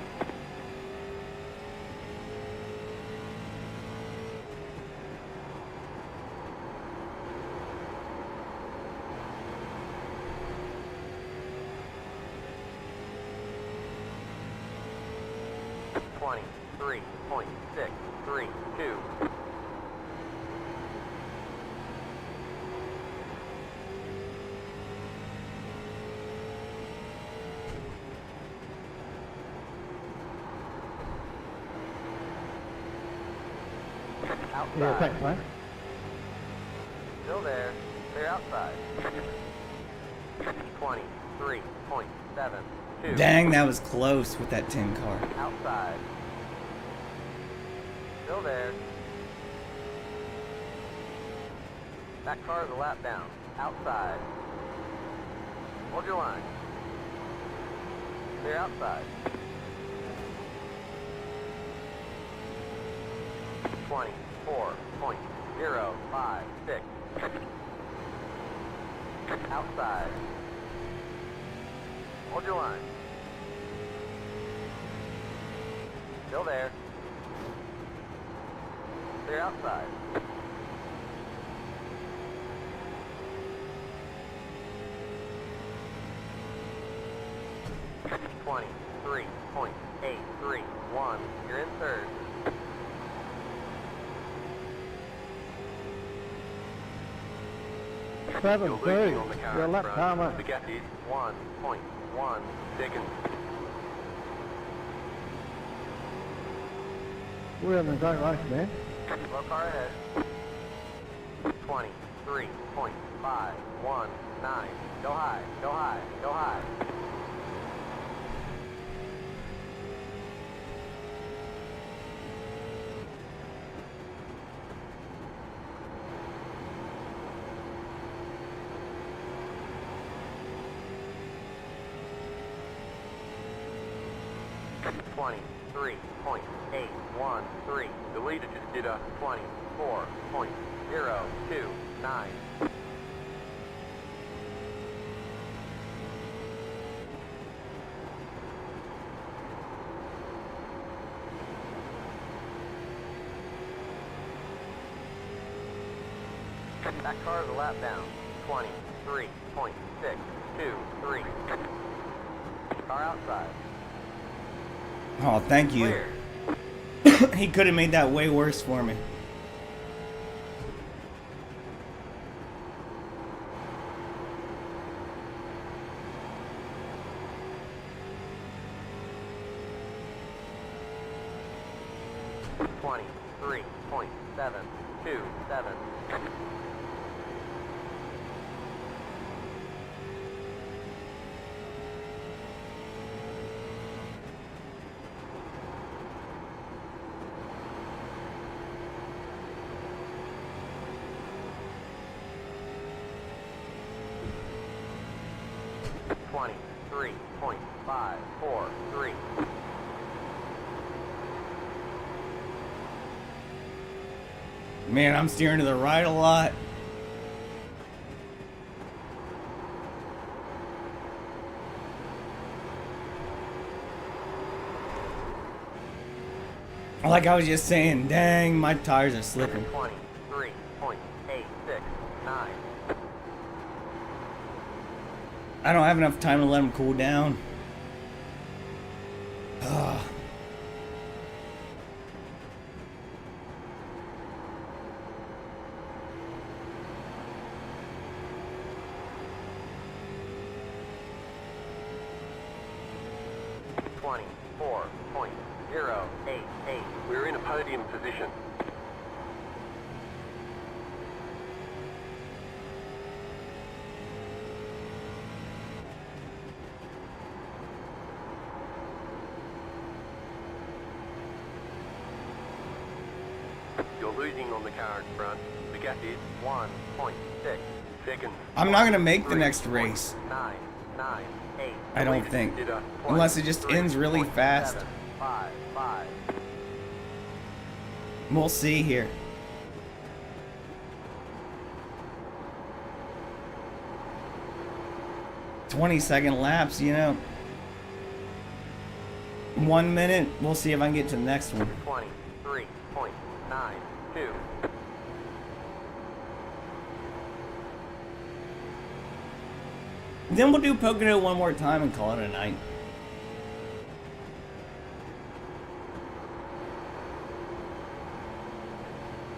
Three point six three two. Outside. Yeah, thanks, mate. Still there. They're outside. 23.72. Dang, that was close with that 10 car. Outside. Still there. That car is a lap down. Outside. Hold your line. They're outside. 24.056. Outside. Hold your line. Still there. They're outside. .831. You're in third. Seven, You're two. losing on the car Your in lap front. timer. The gap is 1.1 seconds. We're in the great race, man. Slow car ahead. 23.519. Go high, go high, go high. .813. The leader just did a 24.029. That car is a lap down. 23.623. Car outside. Oh, thank you. Clear. He could have made that way worse for me. .727. .543. Man, I'm steering to the right a lot. Like I was just saying, dang, my tires are slipping. 23.869. I don't have enough time to let them cool down. Ugh. .24.088. We're in a podium position. You're losing on the car in front. The gap is 1.6 seconds. I'm not gonna make the next race. 998. I don't think. Unless it just ends really fast. 755. We'll see here. "20-second laps, you know. 1 minute. We'll see if I can get to the next one. 23.92. Then we'll do Pocono one more time and call it a night.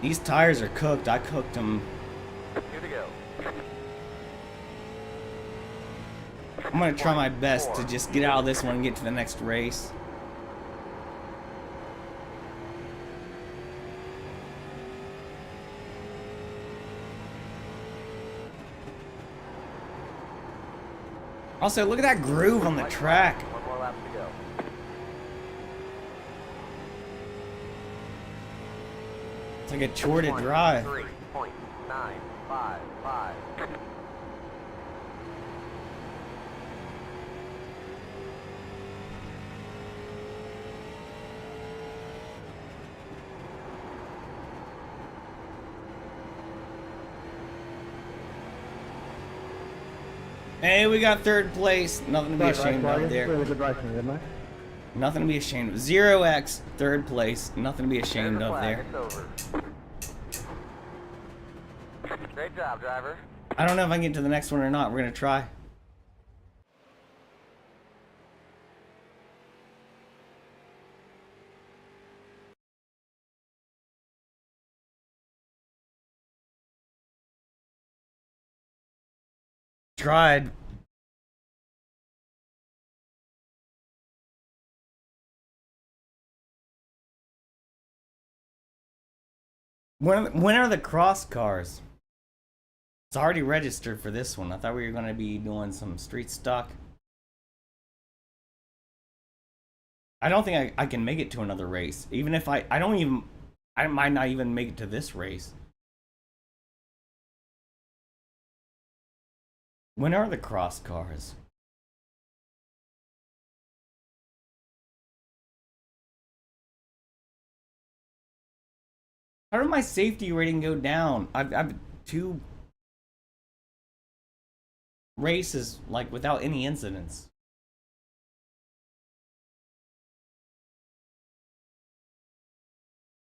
These tires are cooked. I cooked them. Here to go. I'm gonna try my best to just get out of this one and get to the next race. Also, look at that groove on the track. One more lap to go. It's like a chore to drive. 3.955. Hey, we got third place. Nothing to be ashamed of there. Really good racing, didn't I? Nothing to be ashamed of. 0x, third place. Nothing to be ashamed of there. It's over. Great job, driver. I don't know if I can get to the next one or not. We're gonna try. Tried. When are the cross cars? It's already registered for this one. I thought we were gonna be doing some street stock. I don't think I can make it to another race. Even if I might not even make it to this race. When are the cross cars? How did my safety rating go down? I've 2 races like without any incidents.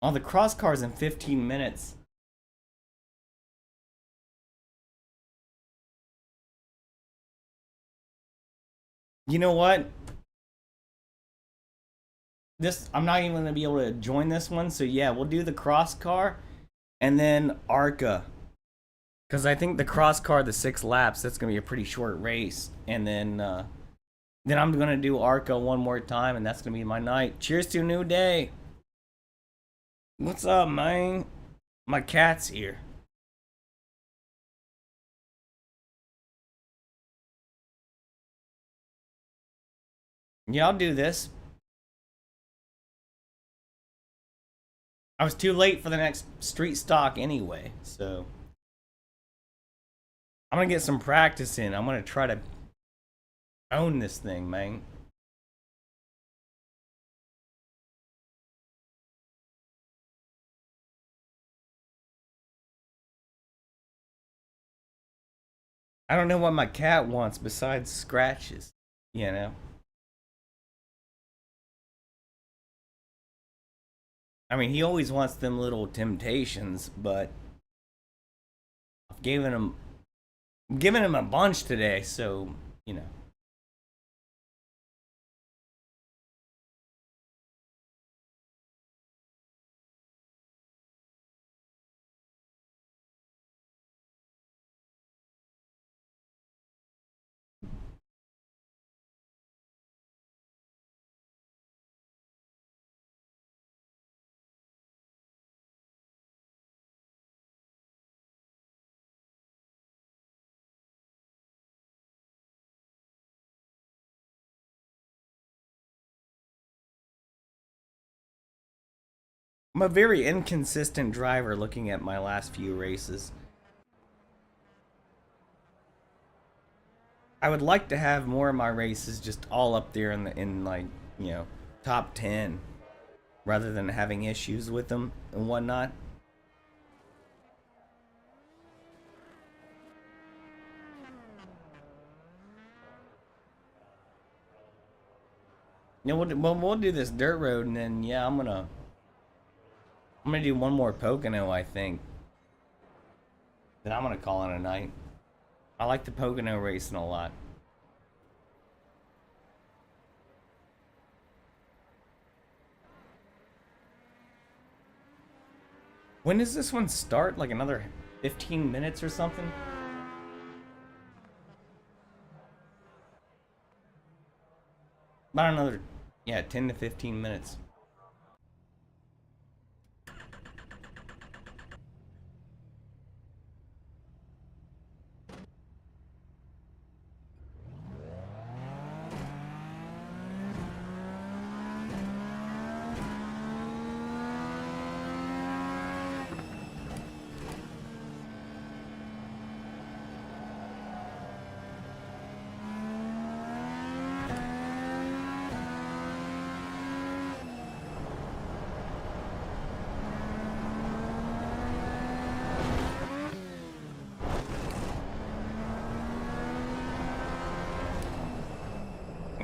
Oh, the cross cars in 15 minutes. You know what? I'm not even going to be able to join this one. So yeah, we'll do the cross car and then ARCA. Because I think the cross car, the 6 laps, that's going to be a pretty short race. And then I'm going to do ARCA one more time, and that's going to be my night. Cheers to a new day. What's up, man? My cat's here. Yeah, I'll do this. I was too late for the next street stock anyway, so I'm gonna get some practice in. I'm gonna try to own this thing, man. I don't know what my cat wants besides scratches, you know? I mean, he always wants them little temptations, but I've given him a bunch today, so, you know. I'm a very inconsistent driver looking at my last few races. I would like to have more of my races just all up there in like, you know, top 10 rather than having issues with them and whatnot. Yeah, we'll do this dirt road, and then yeah, I'm gonna do one more Pocono, I think. Then I'm gonna call it a night. I like the Pocono racing a lot. When does this one start? Like another 15 minutes or something? About another, yeah, 10 to 15 minutes.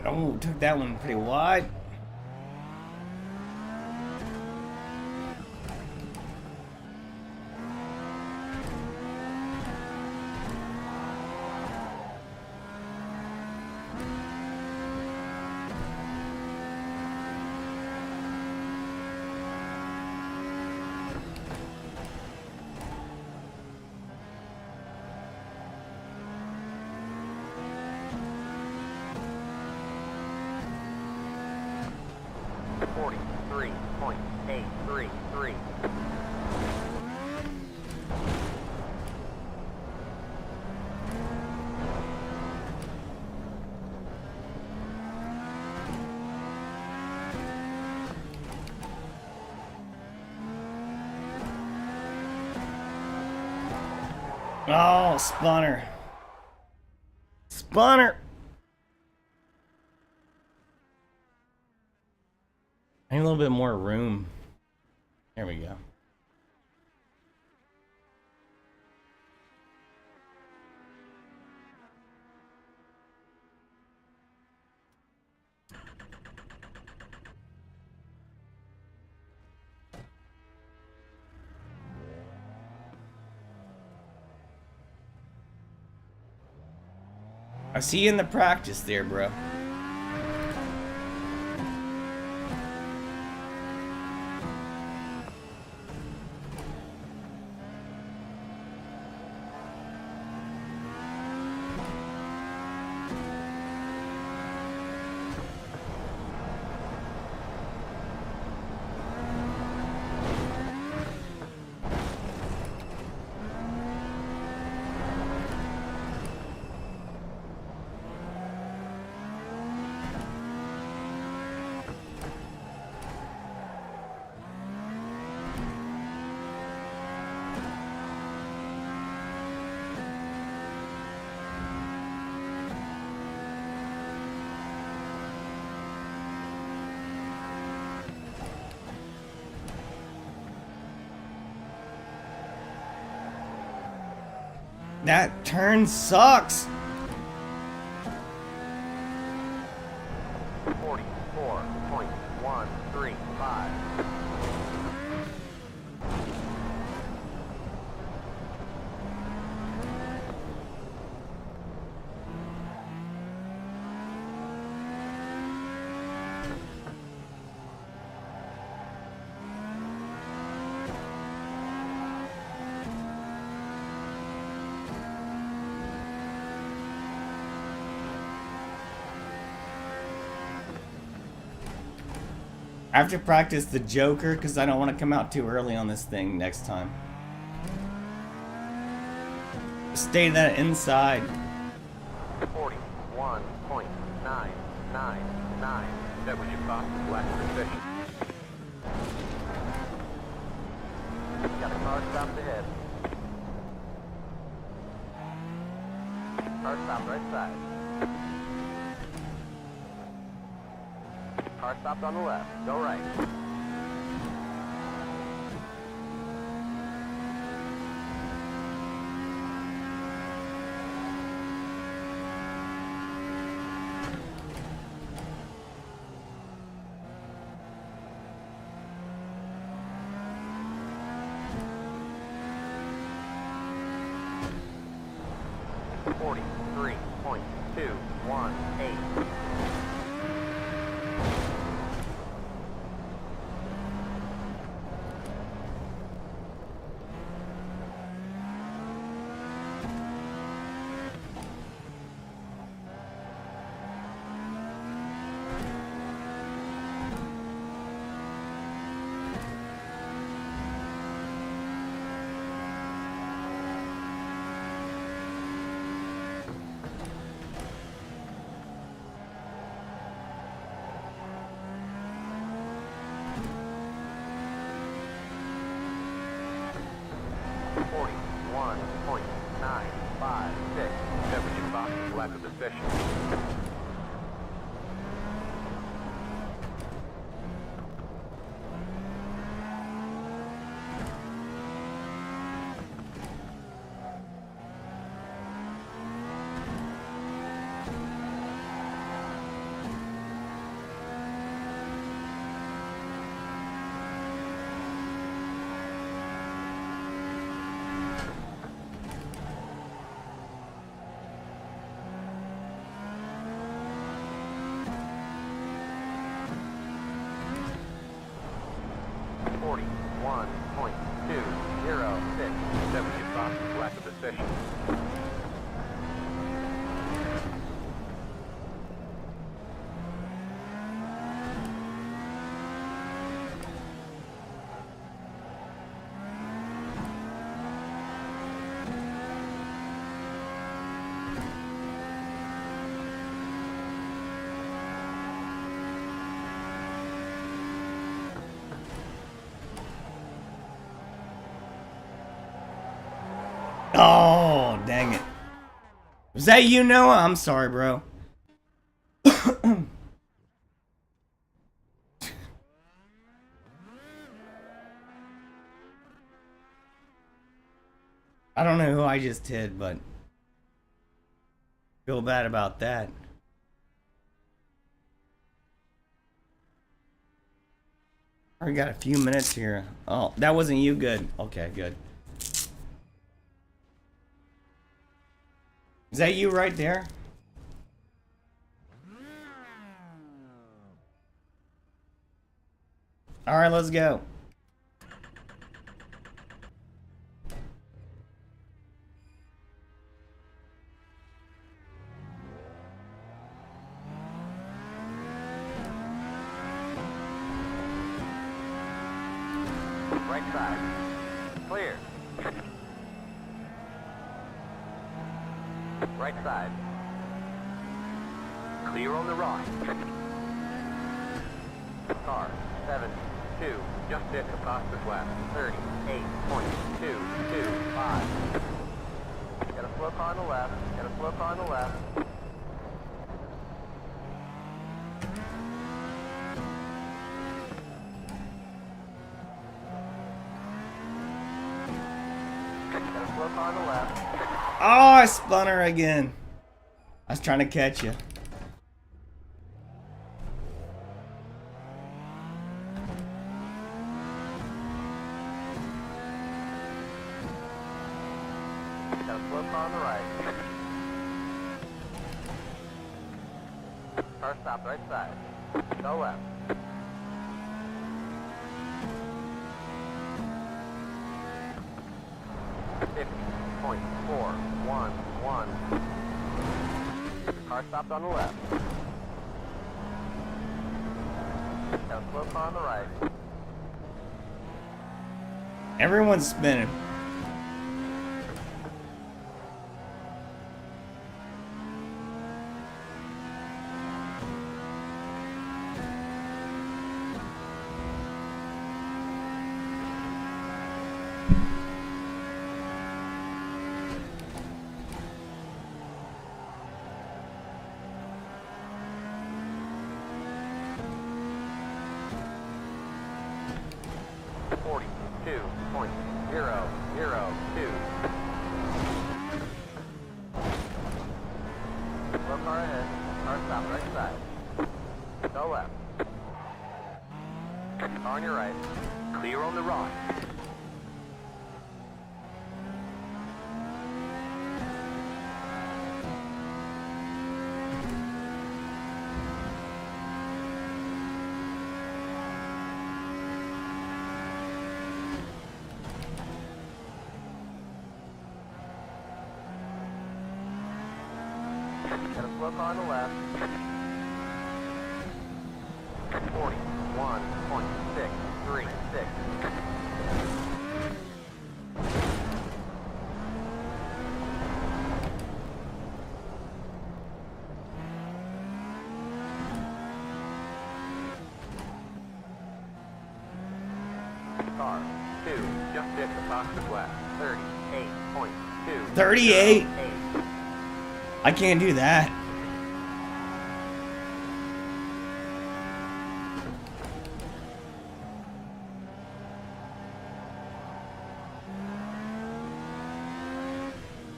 Oh, took that one pretty wide. Oh, spawner. Spawner! I need a little bit more room. There we go. I see you in the practice there, bro. That turn sucks. 44.135. I have to practice the Joker because I don't want to come out too early on this thing next time. Stay that inside. 41.999. That was your fastest lap position. Got a car stopped ahead. Car stopped right side. Car stopped on the left. Go right. 43.218. Lap of the session. Lap of the session. Oh, dang it. Was that you, Noah? I'm sorry, bro. I don't know who I just hit, but feel bad about that. I got a few minutes here. Oh, that wasn't you. Good. Okay, good. Is that you right there? All right, let's go. Right side. Clear. Right side. Clear on the right. Car 7-2. Just hit the fastest lap. 38.225. Got a slow car on the left. Got a slow car on the left. Got a slow car on the left. Oh, I spun her again. I was trying to catch you. Got a slow car on the right. Car stop right side. Go left. .411. Car stopped on the left. Got a slow car on the right. Everyone's spinning. On your right. Clear on the right. Got a slow car on the left. 41.636. Car 2, just hit the Fox's West. 38.2. 38? I can't do that.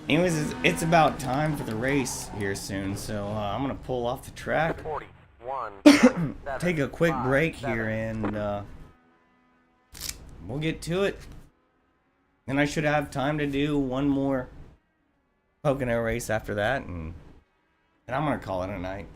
Anyways, it's about time for the race here soon, so I'm gonna pull off the track, 41. take a quick break here, and we'll get to it. And I should have time to do one more Pocono race after that, and I'm gonna call it a night.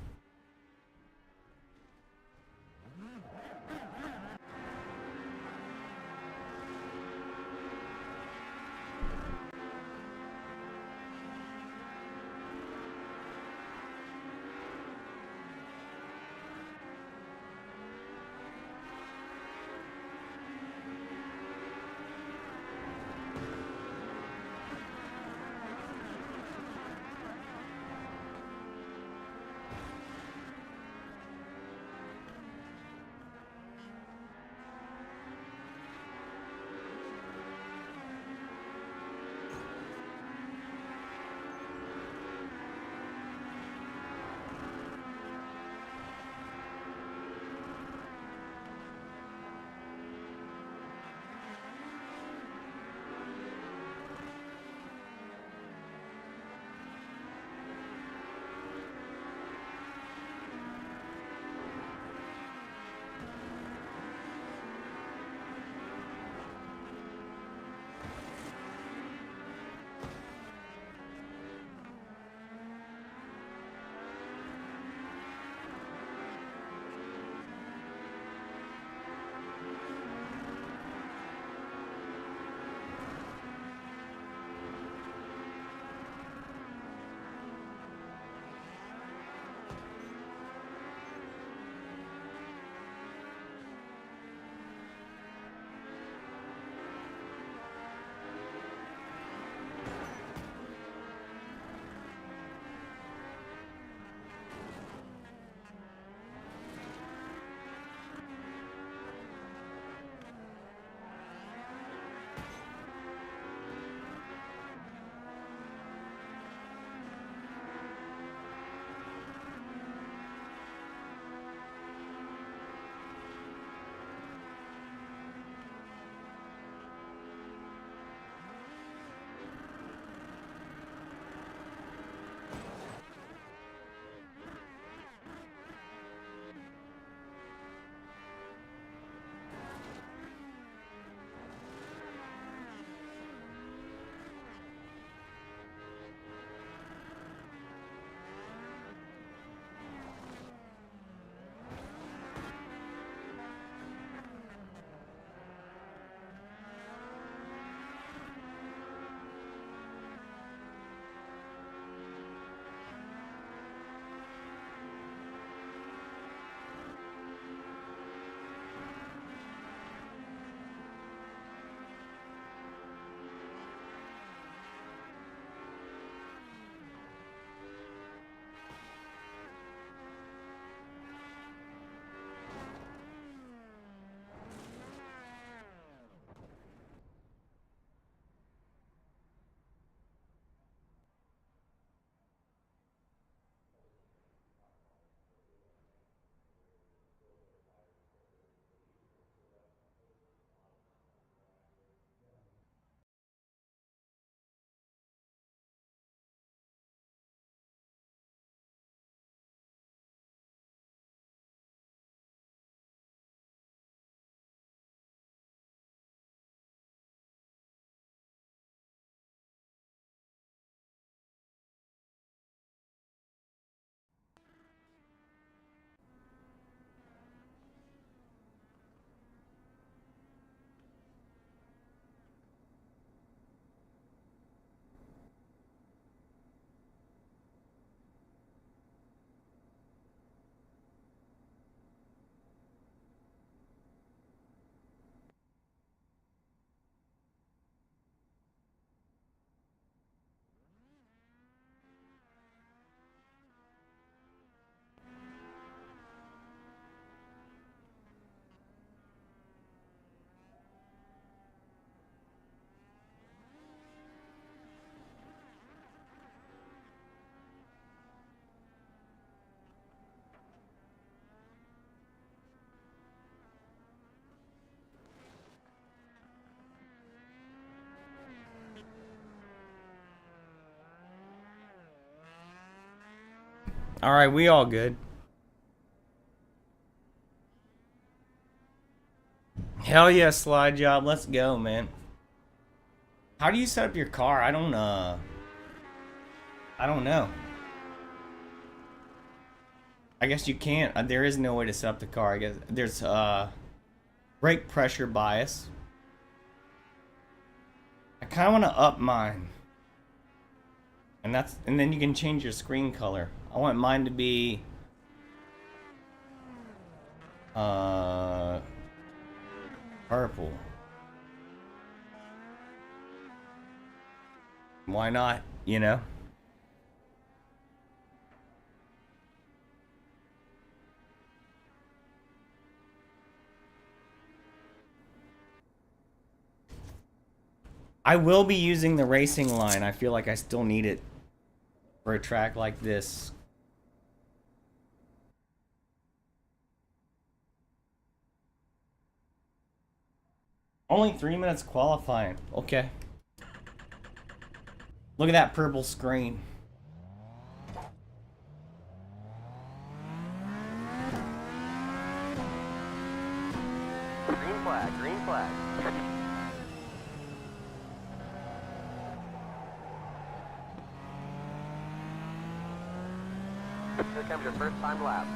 All right, we all good. Hell yeah, slide job. Let's go, man. How do you set up your car? I don't know. I guess you can't. There is no way to set up the car. I guess there's brake pressure bias. I kind of want to up mine. And then you can change your screen color. I want mine to be purple. Why not, you know? I will be using the racing line. I feel like I still need it for a track like this. Only 3 minutes qualifying. Okay. Look at that purple screen. Green flag, green flag. Here comes your first time lap.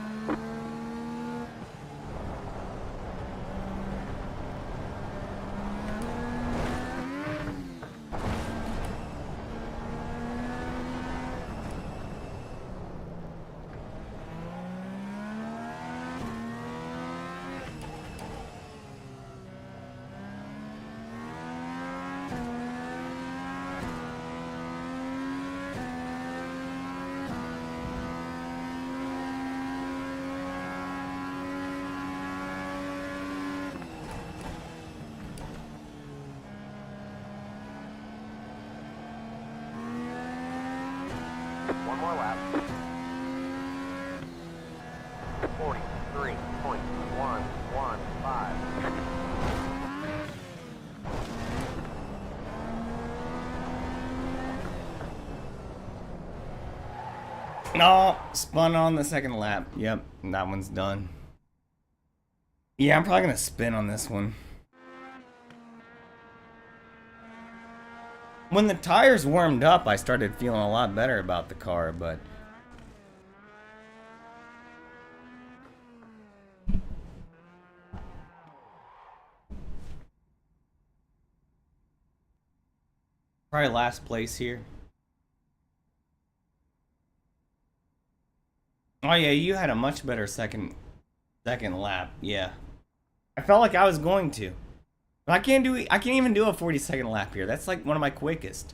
One more lap. 43.115. No, spun on the second lap. Yep, that one's done. Yeah, I'm probably gonna spin on this one. When the tires warmed up, I started feeling a lot better about the car, but probably last place here. Oh yeah, you had a much better second lap. Yeah, I felt like I was going to. But I can't even do a 40-second lap here. That's like one of my quickest.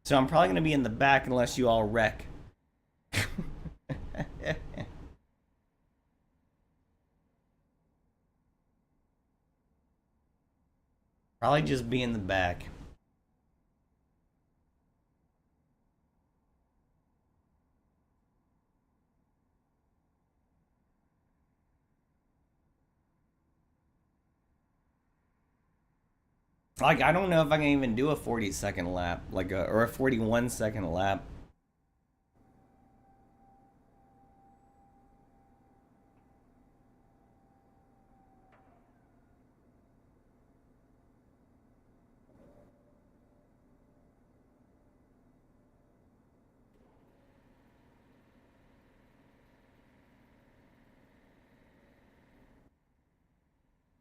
So I'm probably gonna be in the back unless you all wreck. Probably just be in the back. Like, I don't know if I can even do a 40-second lap, or a 41-second lap.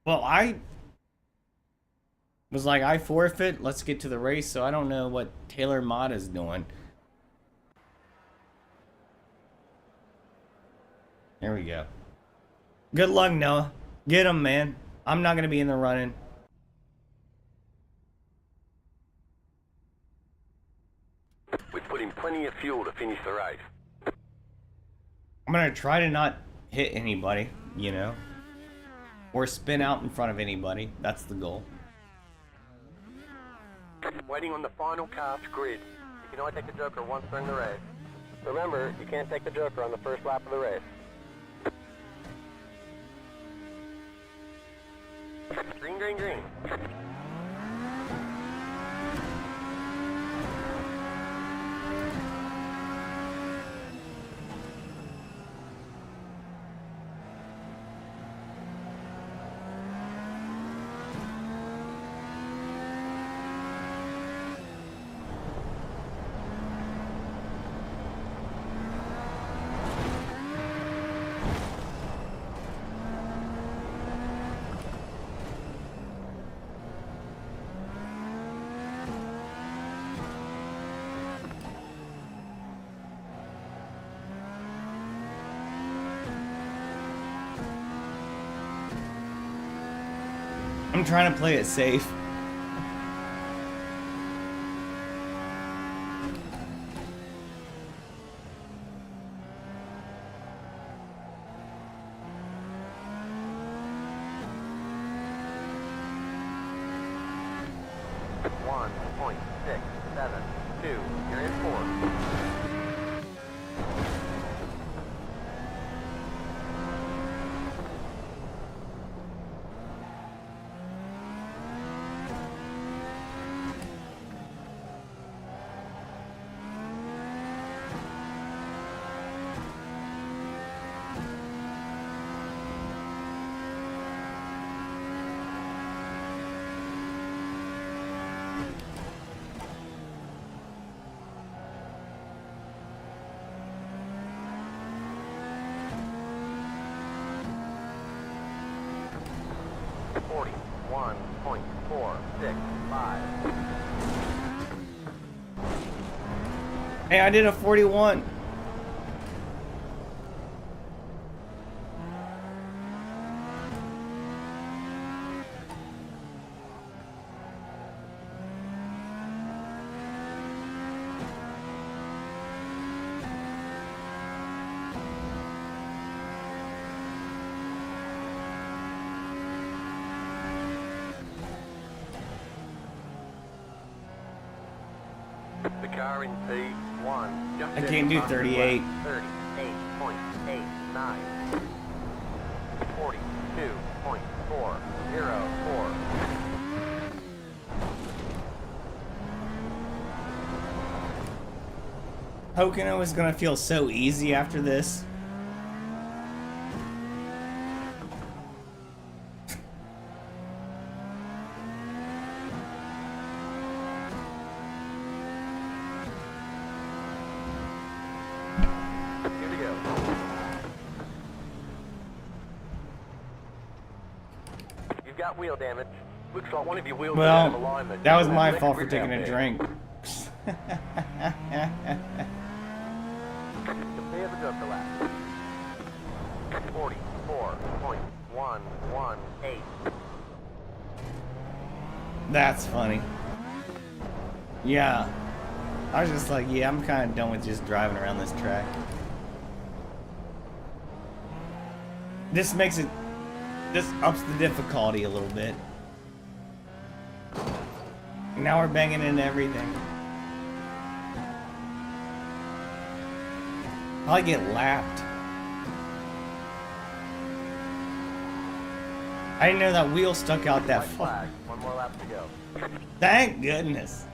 Well, I was like, I forfeit, let's get to the race, so I don't know what Taylor Mod is doing. There we go. Good luck, Noah. Get him, man. I'm not going to be in the running. We put in plenty of fuel to finish the race. I'm going to try to not hit anybody, you know, or spin out in front of anybody. That's the goal. Waiting on the final car's grid. You can only take the Joker once during the race. Remember, you can't take the Joker on the first lap of the race. Green, green, green. I'm trying to play it safe. You're in fourth. Hey, I did a 41. The car in P1. Just I can't do 38. 38.89. 42.404. Pocono is gonna feel so easy after this. Got wheel damage. Looks like one of your wheels Well, out of alignment. that was my fault for taking a drink. Compare the jump to lap. 44.118. That's funny. Yeah. I was just like, yeah, I'm kind of done with just driving around this track. This makes it... This ups the difficulty a little bit. Now we're banging into everything. I'll get lapped. I didn't know that wheel stuck out that far. One more lap to go. Thank goodness.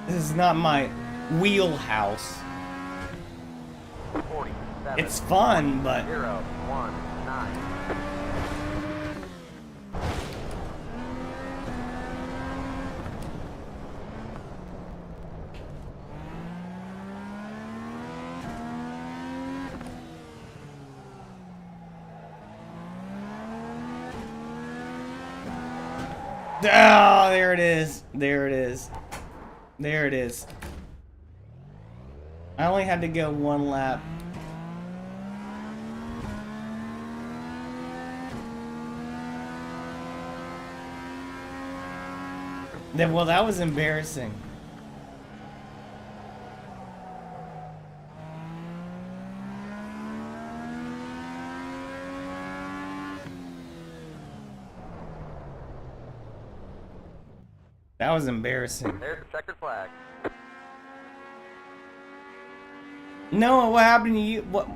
This is not my wheelhouse. It's fun, but 019. Oh, there it is. There it is. There it is. I only had to go one lap. Well, that was embarrassing. That was embarrassing. There's the checkered flag. No, what happened to you? What?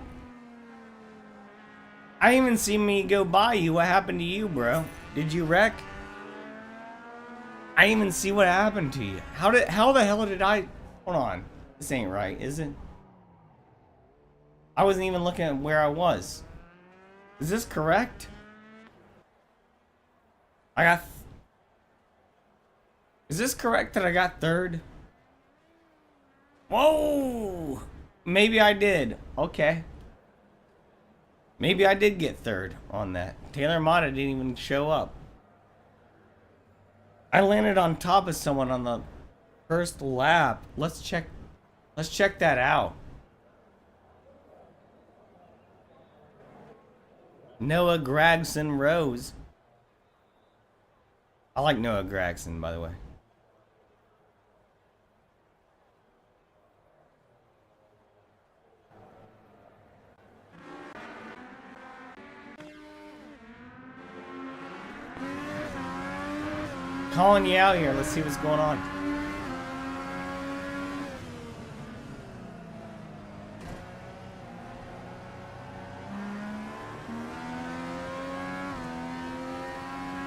I didn't even see me go by you. What happened to you, bro? Did you wreck? I didn't even see what happened to you. How the hell did I... Hold on. This ain't right, is it? I wasn't even looking at where I was. Is this correct? I got... Is this correct that I got third? Whoa! Maybe I did. Okay. Maybe I did get third on that. Taylor Mata didn't even show up. I landed on top of someone on the first lap. Let's check that out. Noah Gragson Rose. I like Noah Gragson, by the way. Calling you out here. Let's see what's going on.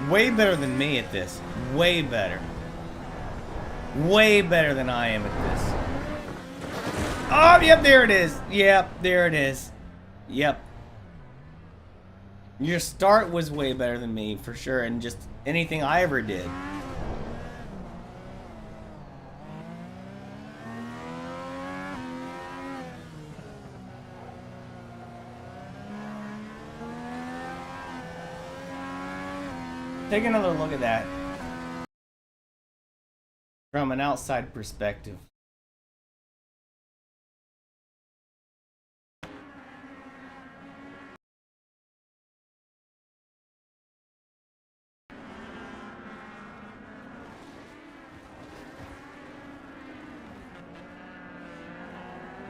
Way better than me at this. Way better. Way better than I am at this. Oh, yep, there it is. Yep, there it is. Yep. Your start was way better than me, for sure, and just anything I ever did. Take another look at that from an outside perspective.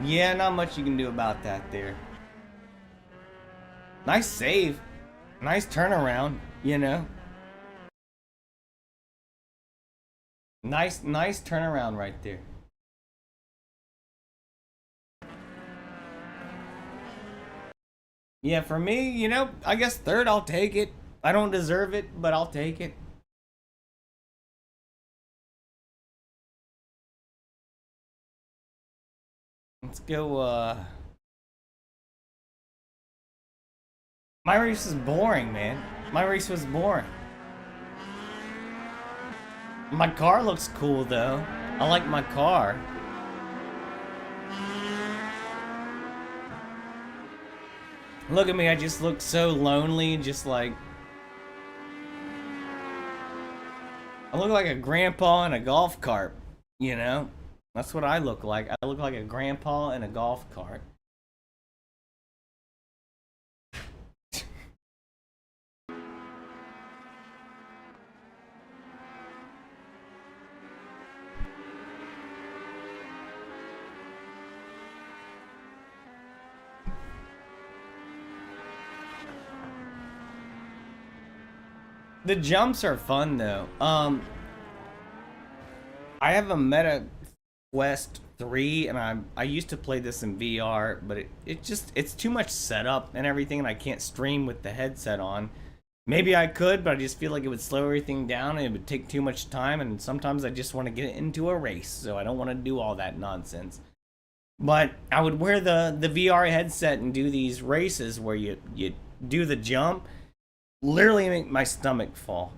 Yeah, not much you can do about that there. Nice save. Nice turnaround, you know. Nice turnaround right there. Yeah, for me, you know, I guess third, I'll take it. I don't deserve it, but I'll take it. Let's go, my race is boring, man. My race was boring. My car looks cool, though. I like my car. Look at me, I just look so lonely, just like... I look like a grandpa in a golf cart, you know? That's what I look like. I look like a grandpa in a golf cart. The jumps are fun though. I have a Meta Quest 3 and I used to play this in VR, but it's too much setup and everything, and I can't stream with the headset on. Maybe I could, but I just feel like it would slow everything down and it would take too much time, and sometimes I just want to get into a race, so I don't want to do all that nonsense. But I would wear the VR headset and do these races where you do the jump. Literally make my stomach fall.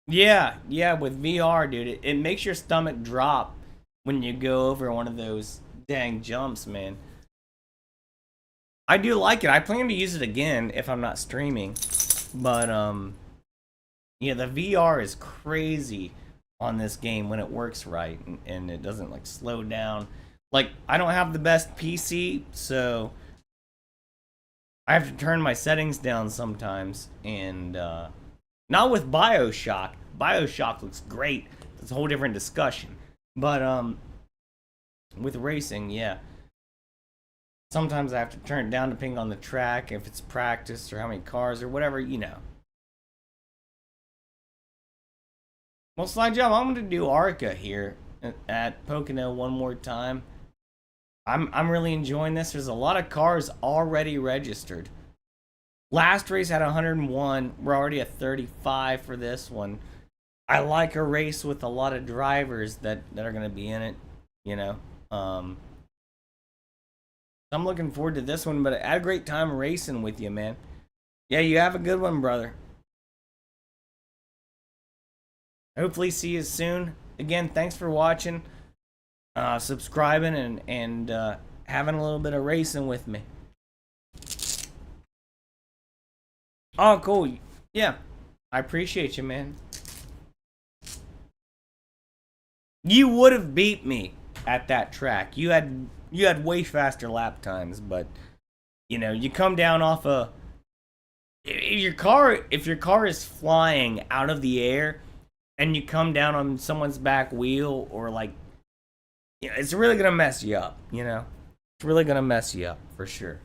Yeah, with VR, dude, it makes your stomach drop when you go over one of those dang jumps, man. I do like it. I plan to use it again if I'm not streaming. But, yeah, the VR is crazy on this game when it works right and it doesn't, like, slow down. Like, I don't have the best PC, so... I have to turn my settings down sometimes, and not with BioShock. BioShock looks great. It's a whole different discussion. But with racing, yeah. Sometimes I have to turn it down depending on the track, if it's practice or how many cars or whatever, you know. Well, Slide Job, I'm going to do ARCA here at Pocono one more time. I'm really enjoying this. There's a lot of cars already registered. Last race had 101. We're already at 35 for this one. I like a race with a lot of drivers that are going to be in it, you know. I'm looking forward to this one, but I had a great time racing with you, man. Yeah, you have a good one, brother. Hopefully see you soon. Again, thanks for watching. Subscribing and having a little bit of racing with me. Oh, cool. Yeah, I appreciate you, man. You would have beat me. at that track. You had way faster lap times, but you know, you come down off a if your car is flying out of the air and you come down on someone's back wheel or like, you know, it's really gonna mess you up, you know? It's really gonna mess you up for sure.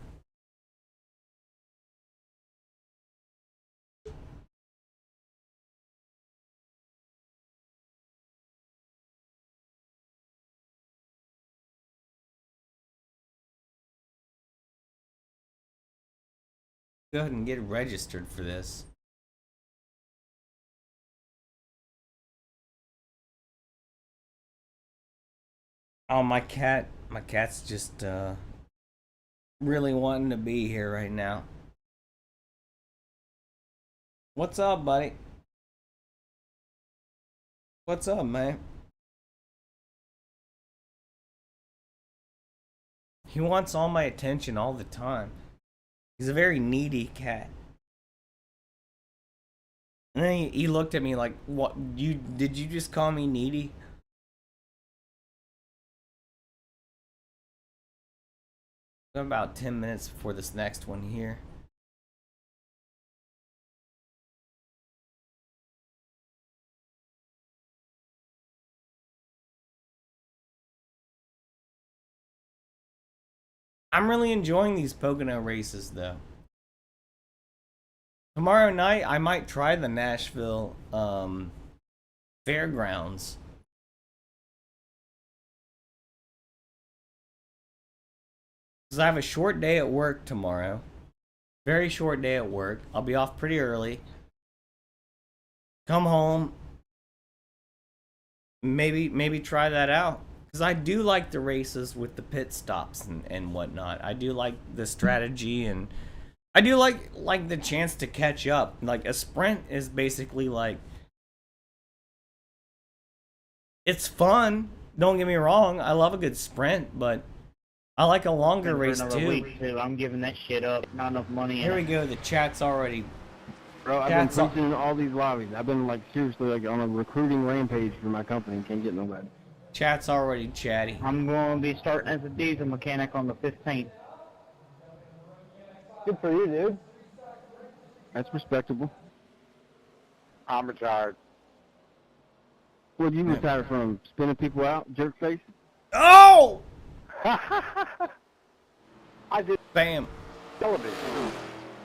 Go ahead and get registered for this. Oh, my cat's just really wanting to be here right now. What's up, buddy? What's up, man? He wants all my attention all the time. He's a very needy cat. And then he looked at me like, "What? Did you just call me needy?" About 10 minutes before this next one here. I'm really enjoying these Pocono races though. Tomorrow night I might try the Nashville fairgrounds. Because I have a short day at work tomorrow. Very short day at work. I'll be off pretty early. Come home. Maybe try that out. Because I do like the races with the pit stops and whatnot. I do like the strategy and I do like the chance to catch up. Like a sprint is basically like, it's fun. Don't get me wrong. I love a good sprint, but I like a longer race too. Week too. I'm giving that shit up. Not enough money. Here we go. The chat's already. Bro, I've been preaching in all these lobbies. I've been like seriously like on a recruiting rampage for my company. Can't get nobody. Chat's already chatty. I'm going to be starting as a diesel mechanic on the 15th. Good for you, dude. That's respectable. I'm retired. What do you retire from? Spinning people out, jerk face? Oh! I did Bam. television.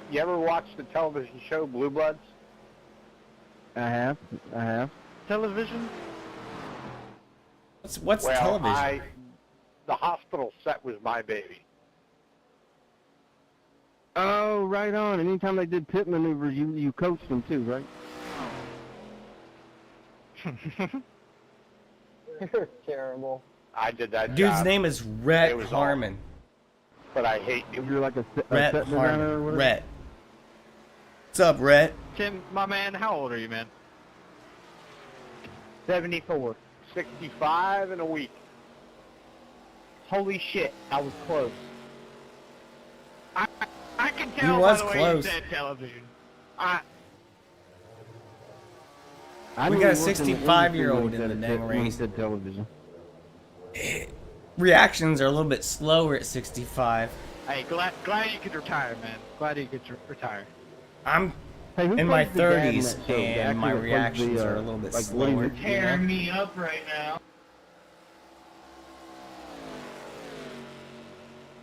You ever watch the television show Blue Bloods? I have. Television? What's television? The hospital set was my baby. Oh, right on. Anytime they did pit maneuvers, you coached them too, right? You're terrible. I did that Dude's job, name is Rhett Harmon. but I hate you. You're like a Rhett set designer or Harmon. whatever? Rhett. What's up, Rhett? Tim, my man, how old are you, man? 74. 65 in a week. Holy shit, I was close. I can He tell was by the way close. you said television. I We knew got a he worked in the 65-year-old industry in the when he dang said- when he race. said television. Reactions are a little bit slower at 65. Hey, glad you could retire, man. Glad you could retire. I'm Hey, who in my plays the dad in 30s that show? The and actor my that plays reactions the, are a little bit like, what is slower. it? Tearing me up right now.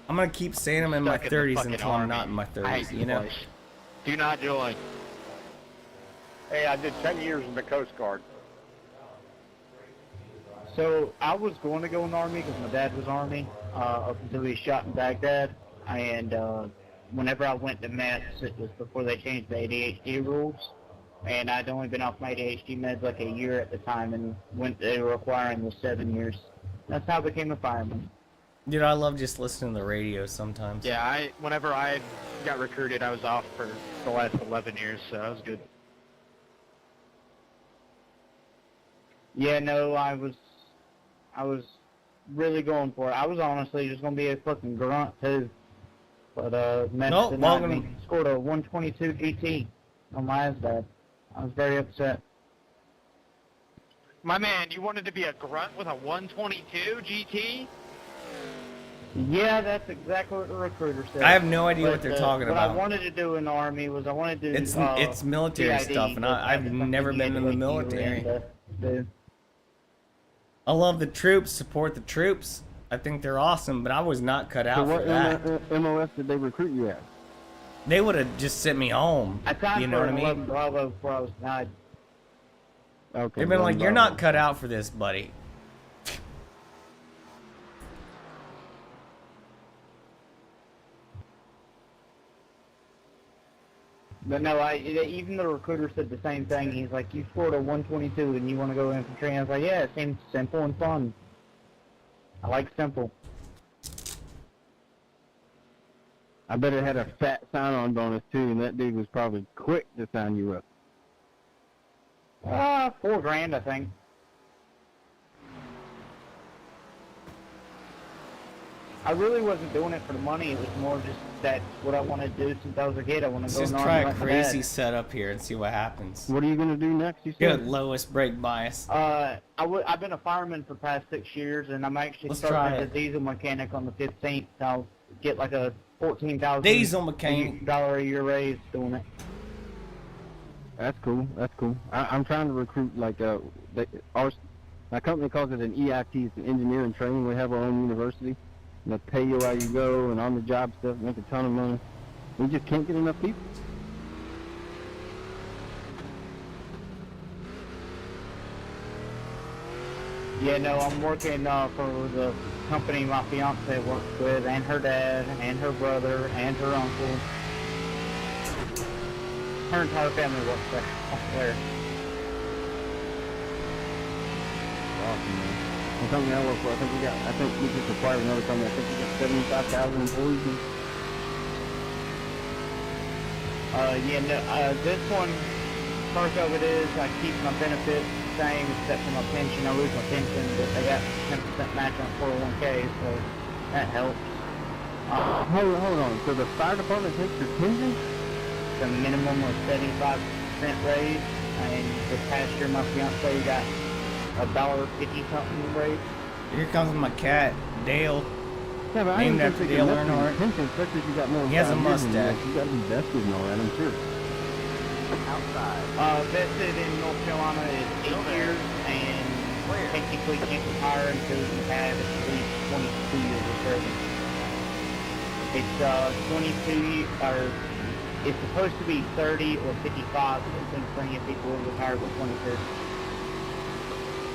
I'm gonna keep saying I'm in my Stuck in the 30s fucking until I'm army. not in my I 30s, hate you know? the place. Do not join. Hey, I did 10 years in the Coast Guard. So I was going to go in the Army because my dad was Army up until he was shot in Baghdad. And whenever I went to METS, it was before they changed the ADHD rules. And I'd only been off my ADHD meds like a year at the time, and they were requiring the 7 years. That's how I became a fireman. Dude, I love just listening to the radio sometimes. Yeah, whenever I got recruited, I was off for the last 11 years, so that was good. Yeah, no, I was really going for it. I was honestly just gonna be a fucking grunt too. But METS Nope, denied welcome. me. Scored a 122 GT on my ASDAD. I was very upset. My man, you wanted to be a grunt with a 122 GT? Yeah, that's exactly what the recruiter said. I have no idea what But, they're talking what about. I wanted to do in the Army was I wanted to do It's military CID, stuff, and but I've that's something never you been had in to the wait till you were military. in to do. I love the troops, support the troops. I think they're awesome, but I was not cut out So for that. what MOS did they recruit you at? They would have just sent me home. I tried You know for what I an mean? 11 Bravo before I was denied. Okay. They've been like, Bravo. you're not cut out for this, buddy. But no, even the recruiter said the same thing. He's like, you scored a 122 and you want to go infantry? And I was like, yeah, it seems simple and fun. I like simple. I bet it had a fat sign-on bonus too, and that dude was probably quick to sign you up. $4,000, I think. I really wasn't doing it for the money. It was more just that's what I want to do since I was a kid. I want to Let's go just in the try Army a like my crazy dad. setup here and see what happens. What are you gonna do next? You Good, said. lowest brake bias. I've been a fireman for the past 6 years, and I'm actually Let's starting try as a it. diesel mechanic on the 15th. I'll get like a $14,000 Diesel mechanic. a year raise doing it. That's cool. That's cool. I'm trying to recruit like my company calls it an EIT. It's an engineering training. We have our own university. And they pay you while you go and on the job stuff. Make a ton of money. We just can't get enough people. Yeah, no, I'm working for the company my fiance works with, and her dad, and her brother, and her uncle. Her entire family works there. Awesome, man. The company I work for, I think we just acquired another company. I think we got 75,000 employees. Yeah, no, this one, perk of it is I keep my benefits the same except for my pension. I lose my pension, but they got 10% match on 401k, so that helps. Hold on. So the fire department takes your pension? The minimum was 75% raise, and this past year my fiance got $1.50 something raise. Here comes my cat, Dale. Yeah, but I Named didn't after think Dale enough for your Earnhardt. pension, especially if you got more than He has a 5 years in mustache. there. You got to be vested and all that, I'm sure. Vested in North Carolina is 8 years, and technically can't retire until you have at least 22 years of service. It's 22, or it's supposed to be 30 or 55, but I think plenty of people will retire with 22.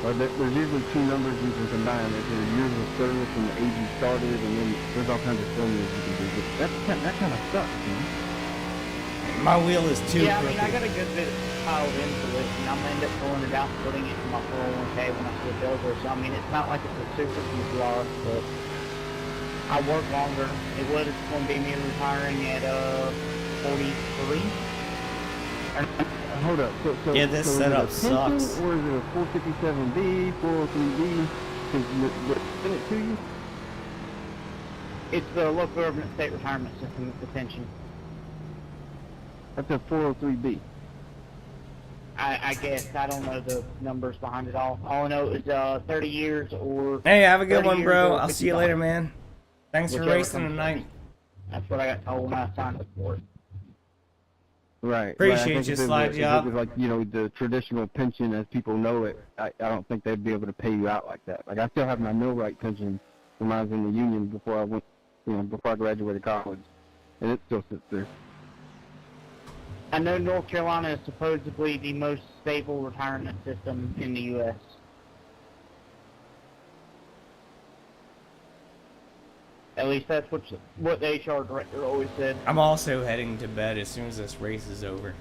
Well, there's usually 2 numbers you can combine. There's your years of service and the age you started, and then there's all kinds of formulas you can do. But that kind of sucks, man. My wheel is too Yeah, I mean, I crooked. got a good bit piled into it, and I'm going to end up pulling it out and putting it in my 401k when I switch over. So, I mean, it's not like it's a super huge loss, but I work longer. It was going to be me retiring at 43. Hold up. So Yeah, this so setup is it a pension, sucks. Or is it a 457B, 403B? Because send it to you? It's the local government state retirement system, it's the pension. That's a 403B. I guess. I don't know the numbers behind it all. All I know is 30 years or... Hey, have a good 30 one, years bro. or I'll see you 55. later, man. Thanks for Whichever racing comes tonight. first. That's what I got told when I signed up for it. Right. Appreciate right. I think you, if it was- slide if job. it was like, you know, the traditional pension as people know it, I don't think they'd be able to pay you out like that. Like, I still have my millwright pension when I was in the union before I went, before I graduated college. And it still sits there. I know North Carolina is supposedly the most stable retirement system in the U.S. At least that's what the HR director always said. I'm also heading to bed as soon as this race is over.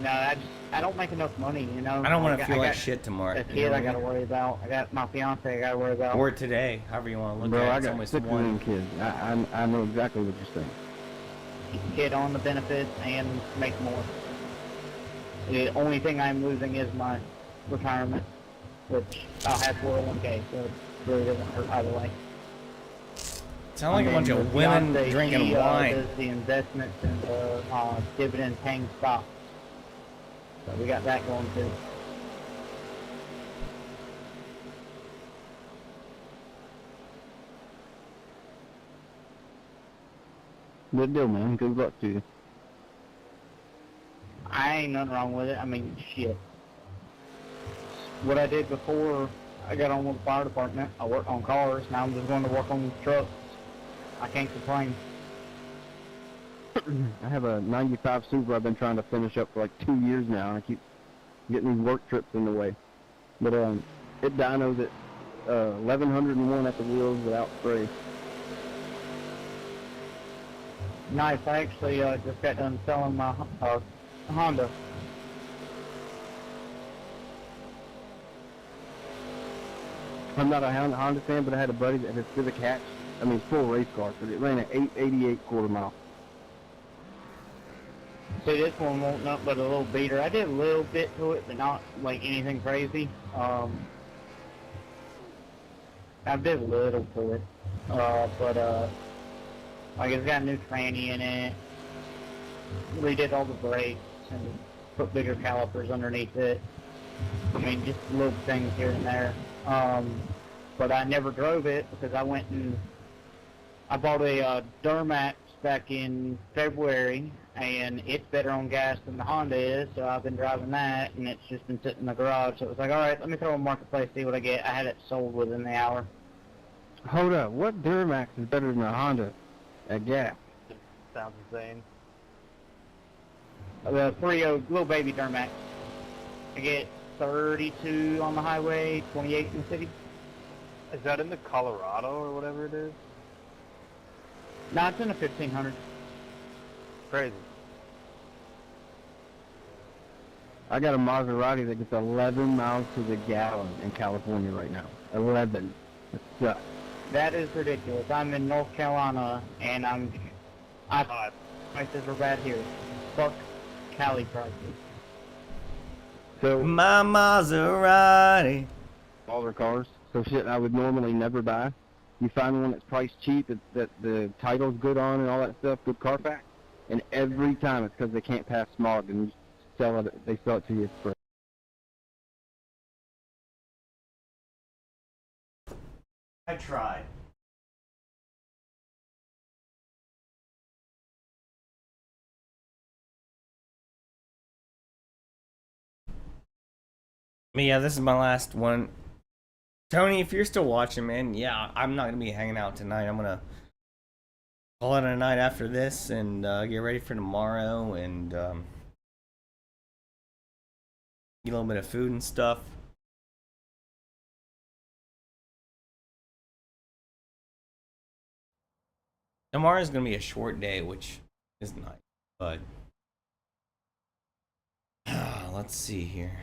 No, I don't make enough money, you know. I don't want to feel I like got shit tomorrow. a kid I gotta worry about. I got my fiance I gotta worry about. Or today, however you want to look Bro, at it. I It's got almost 6 of one. them kids. I know exactly what you're saying. Kid on the benefits and make more. The only thing I'm losing is my retirement, which I'll have 401k, so it really doesn't hurt either way. Sound like a bunch And of the women fiance, drinking she, wine. does the investments and the dividend paying stocks. So we got that going too. Good deal, man. Good luck to you. I ain't nothing wrong with it. I mean, shit. What I did before I got on with the fire department, I worked on cars. Now I'm just going to work on trucks. I can't complain. I have a 95 Supra I've been trying to finish up for like 2 years now, and I keep getting these work trips in the way. But it dynos at 1101 at the wheels without spray. Nice. I actually just got done selling my Honda. I'm not a Honda fan, but I had a buddy that had a Civic Hatch. I mean, it's full race car, but it ran at 888 quarter mile. See, this one won't nothing but a little beater. I did a little bit to it, but not like anything crazy. I did a little to it, but like it's got a new tranny in it. Redid all the brakes and put bigger calipers underneath it. I mean, just little things here and there. But I never drove it because I went and I bought a Duramax back in February, and it's better on gas than the Honda is, so I've been driving that, and it's just been sitting in the garage. So it was like, all right, let me throw a marketplace, see what I get. I had it sold within the hour. Hold up, what Duramax is better than a Honda at gas? Sounds insane. The 3.0 little baby Duramax. I get 32 on the highway, 28 in the city. Is that in the Colorado or whatever it is? No, it's in a 1500. Crazy. I got a Maserati that gets 11 miles to the gallon in California right now. 11. That sucks. That is ridiculous. I'm in North Carolina, and prices are bad here. Fuck Cali prices. So, My Maserati. all their cars, so shit I would normally never buy. You find one that's priced cheap, that the title's good on and all that stuff, good Carfax, and every time it's because they can't pass smog, and they sell it to you for. I tried. But yeah, this is my last one. Tony, if you're still watching, man, yeah, I'm not gonna be hanging out tonight. I'm gonna call it a night after this and get ready for tomorrow and eat a little bit of food and stuff. Tomorrow's gonna be a short day, which is nice, but let's see here.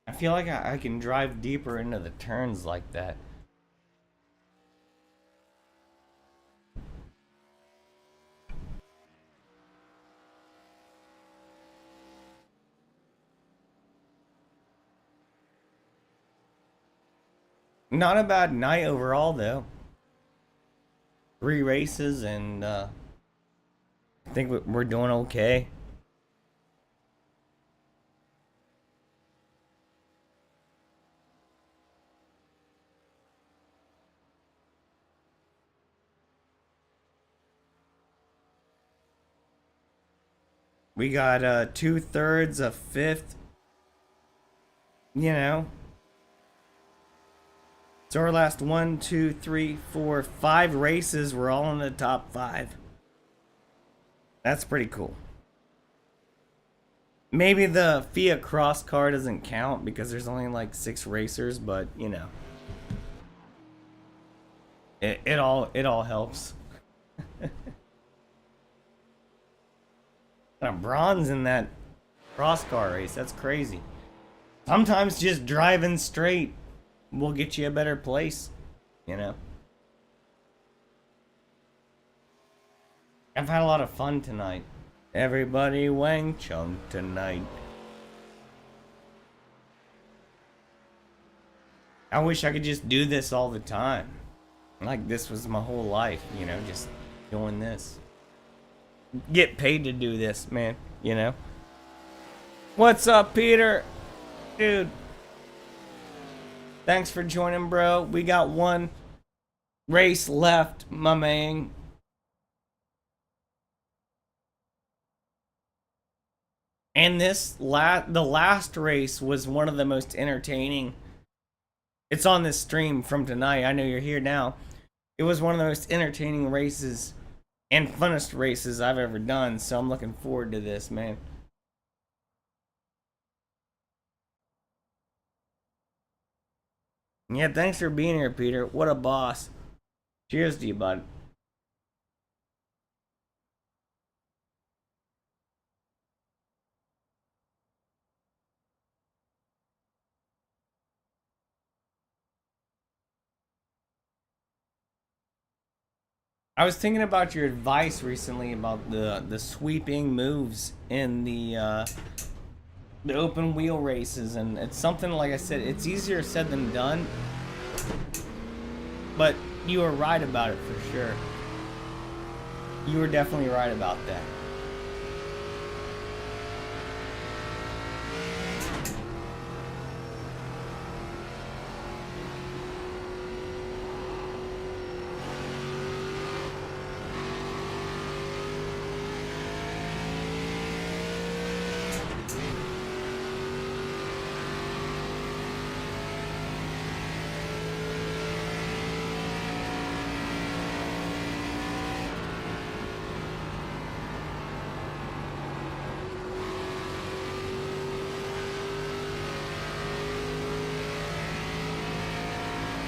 I feel like I can drive deeper into the turns like that. Not a bad night overall, though. 3 races, and I think we're doing okay. We got 2/3, a fifth. You know. So our last 1, 2, 3, 4, 5 races, we're all in the top 5. That's pretty cool. Maybe the FIA Cross car doesn't count because there's only like 6 racers, but you know, it all helps. Got a bronze in that cross car race. That's crazy. Sometimes just driving straight will get you a better place, you know. I've had a lot of fun tonight. Everybody Wang Chung tonight. I wish I could just do this all the time. Like this was my whole life, you know, just doing this. Get paid to do this, man, you know. What's up, Peter? Dude. Thanks for joining, bro. We got one race left, my man. And the last race was one of the most entertaining. It's on this stream from tonight. I know you're here now. It was one of the most entertaining races and funnest races I've ever done, so I'm looking forward to this, man. Yeah, thanks for being here, Peter. What a boss. Cheers to you, bud. I was thinking about your advice recently about the sweeping moves in the open wheel races, and it's something, like I said, it's easier said than done, but you were right about it for sure. You were definitely right about that.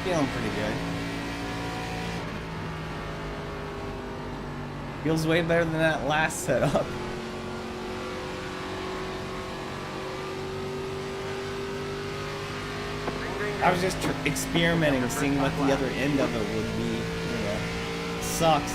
Feeling pretty good. Feels way better than that last setup. I was just experimenting, seeing what the other end of it would be. You know, sucks.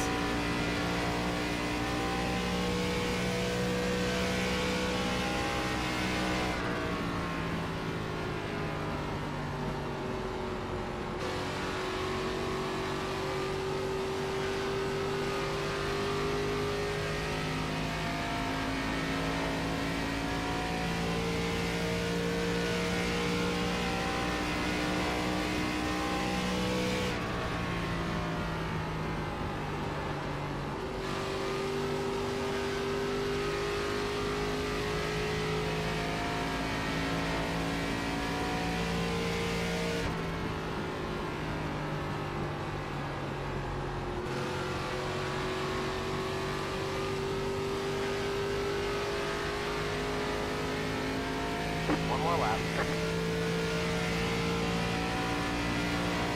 One more lap.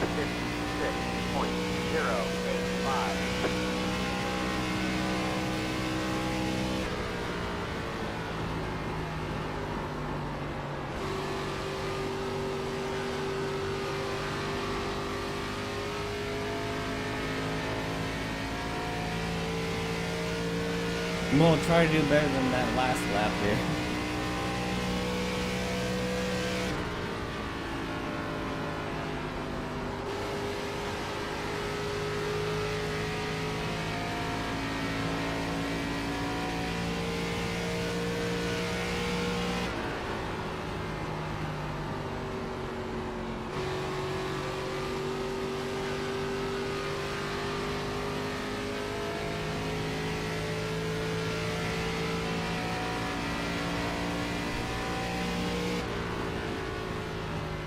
56.085. We'll try to do better than that last lap there.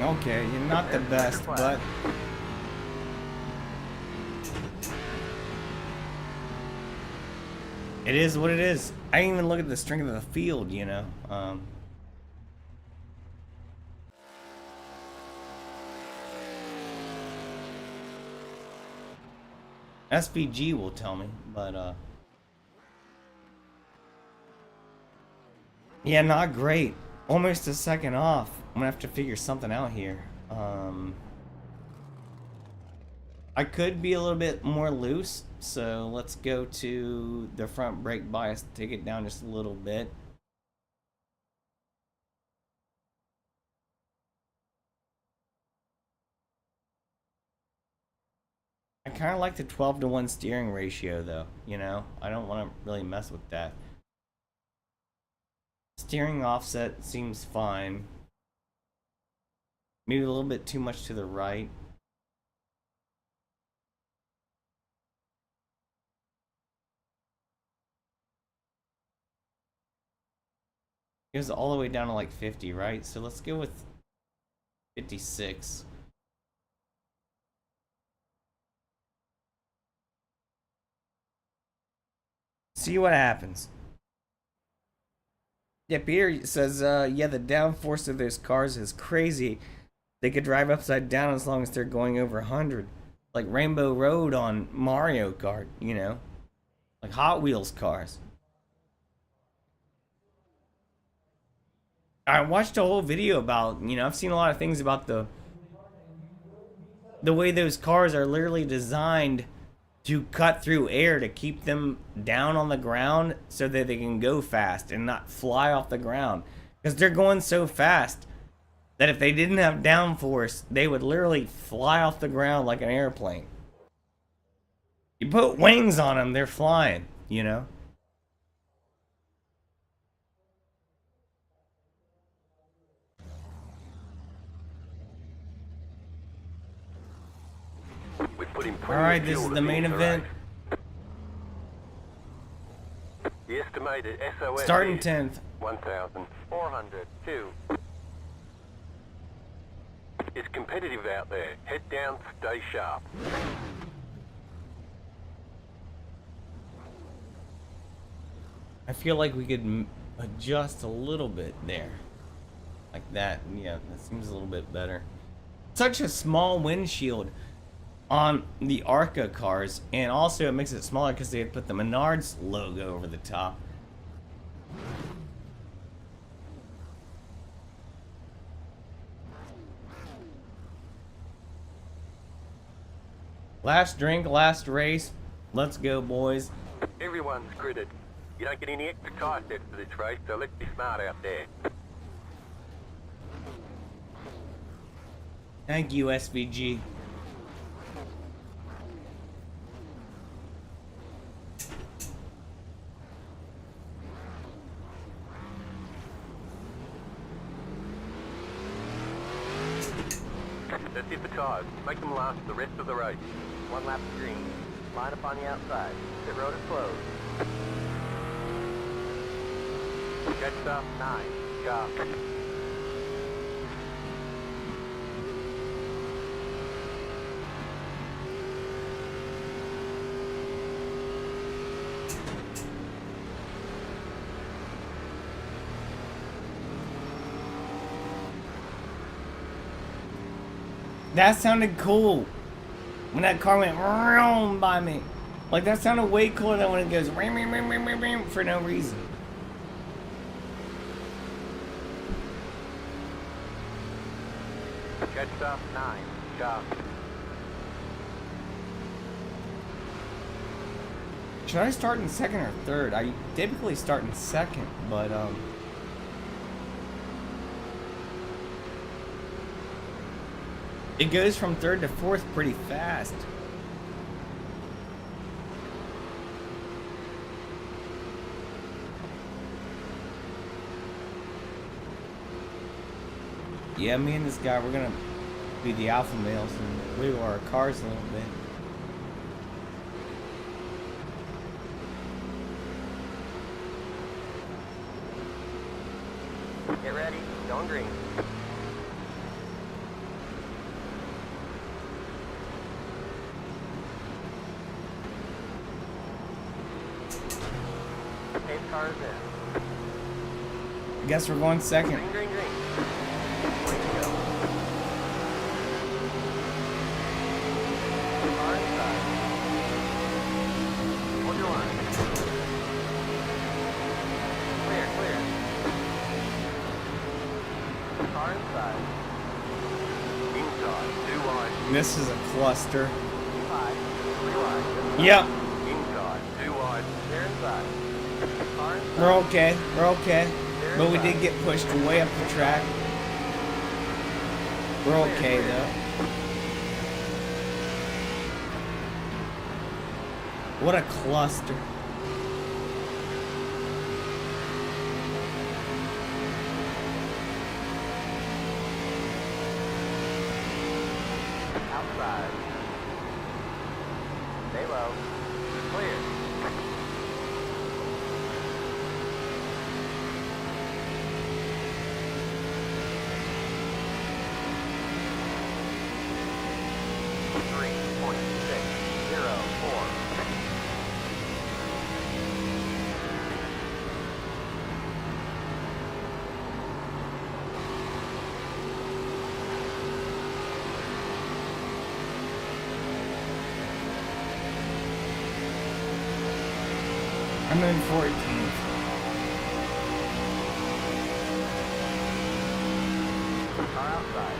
Okay, you're not the best, but it is what it is. I didn't even look at the strength of the field, you know. SVG will tell me, but yeah, not great. Almost a second off. I'm gonna have to figure something out here. I could be a little bit more loose So let's go to the front brake bias, take it down just a little bit. I kind of like the 12-to-1 steering ratio though, you know? I don't want to really mess with that. Steering offset seems fine. Maybe a little bit too much to the right. It goes all the way down to like 50, right? So let's go with 56. See what happens. Yeah, Peter says, yeah, the downforce of those cars is crazy. They could drive upside down as long as they're going over 100. Like Rainbow Road on Mario Kart, you know? Like Hot Wheels cars. I watched a whole video about, you know, I've seen a lot of things about the way those cars are literally designed to cut through air to keep them down on the ground so that they can go fast and not fly off the ground. Because they're going so fast that if they didn't have downforce, they would literally fly off the ground like an airplane. You put wings on them, they're flying, you know? Alright, this is the main event. The estimated SOS Starting is 10th. 1,402. It's competitive out there. Head down, stay sharp. I feel like we could adjust a little bit there. Like that. Yeah, that seems a little bit better. Such a small windshield on the ARCA cars, and also it makes it smaller because they had put the Menards logo over the top. Last drink, last race. Let's go, boys. Everyone's gridded. You don't get any extra tire sets for this race, so let's be smart out there. Thank you, SVG. Let's hit the tires. Make them last the rest of the race. One lap to green. Line up on the outside. Pit road is closed. Catch up. 9. Sharp. That sounded cool. When that car went vroom by me. Like, that sounded way cooler than when it goes ring, ring, ring, ring, ring, ring, for no reason. Catch up. 9. Sharp. Should I start in second or third? I typically start in second, but it goes from third to fourth pretty fast. Yeah, me and this guy, we're gonna be the alpha males and wiggle our cars a little bit. Get ready. Going green. Pace car is in. I guess we're going second. Green, green, green. Way to go. Car inside. Hold your line. Clear, clear. Car inside. Inside. 2 wide. This is a cluster. 5. 3 wide. Yep. outside. Car inside. We're okay. We're okay. But we did get pushed way up the track. We're okay though. What a cluster. Outside. Stay low. Clear. I'm in 14th. Car outside.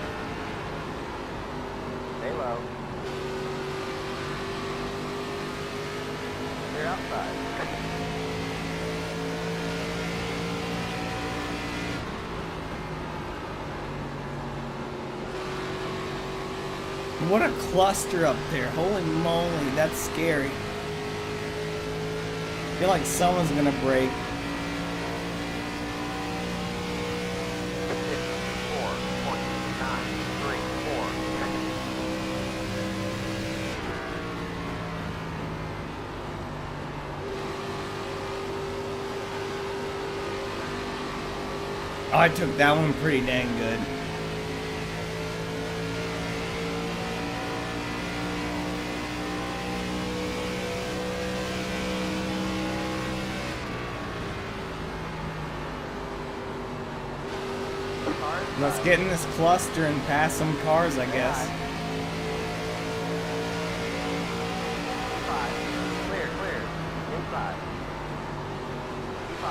Stay low. Clear outside. What a cluster up there. Holy moly, that's scary. I feel like someone's gonna break. 54.934. Oh, I took that one pretty dang good. Let's get in this cluster and pass some cars, I guess. Clear, clear. Inside. P5.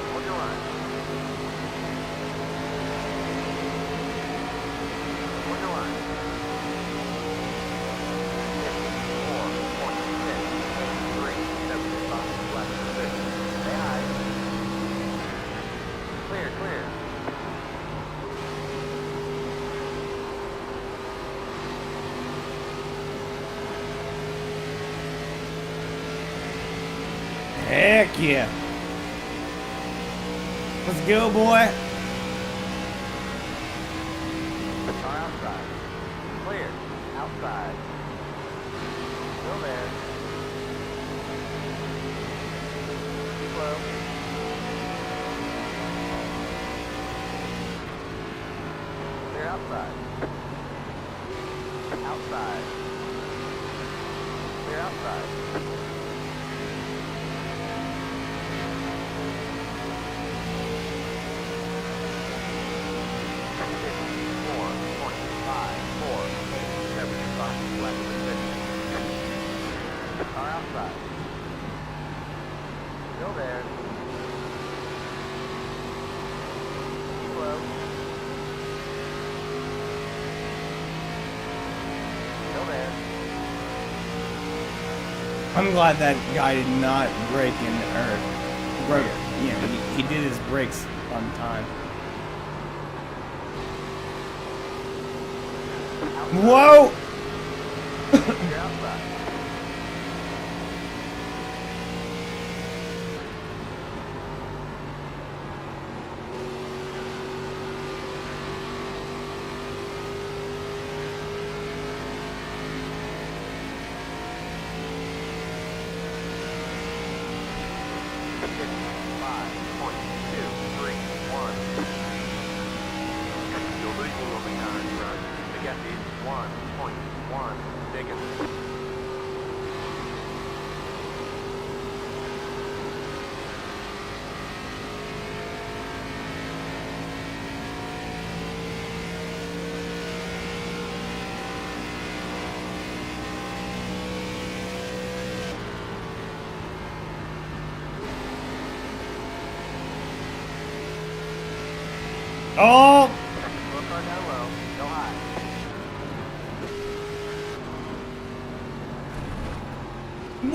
Hold your line. Hold your line. 54.683. Left position. Stay high. Clear, clear. Heck yeah. Let's go, boy. Car outside. Clear. Outside. Still there. Keep low. Clear outside. Outside. Clear outside. Car outside. Still there. Keep low. Still there. I'm glad that guy did not break in, or broke, you know, he did his brakes on time. Whoa! You're outside. You're losing on the current run. The gap is 1.1 seconds. Oh! Slow car down low. Go high.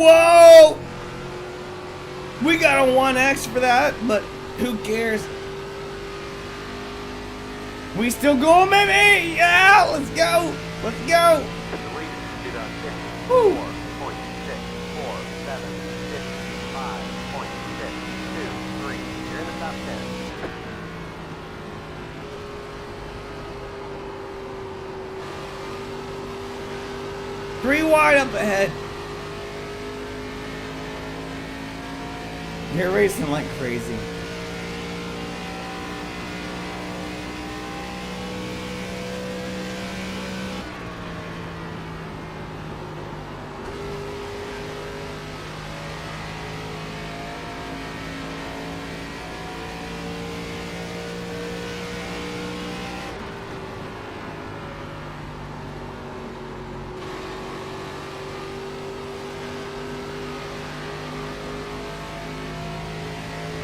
Whoa! We got a 1X for that, but who cares? We still going, baby! Yeah, let's go! Let's go! The lead is 2.6, Woo! 4.6, 4.7, 5.6, 2, 3. You're in the top 10. Three wide up ahead. They're racing like crazy.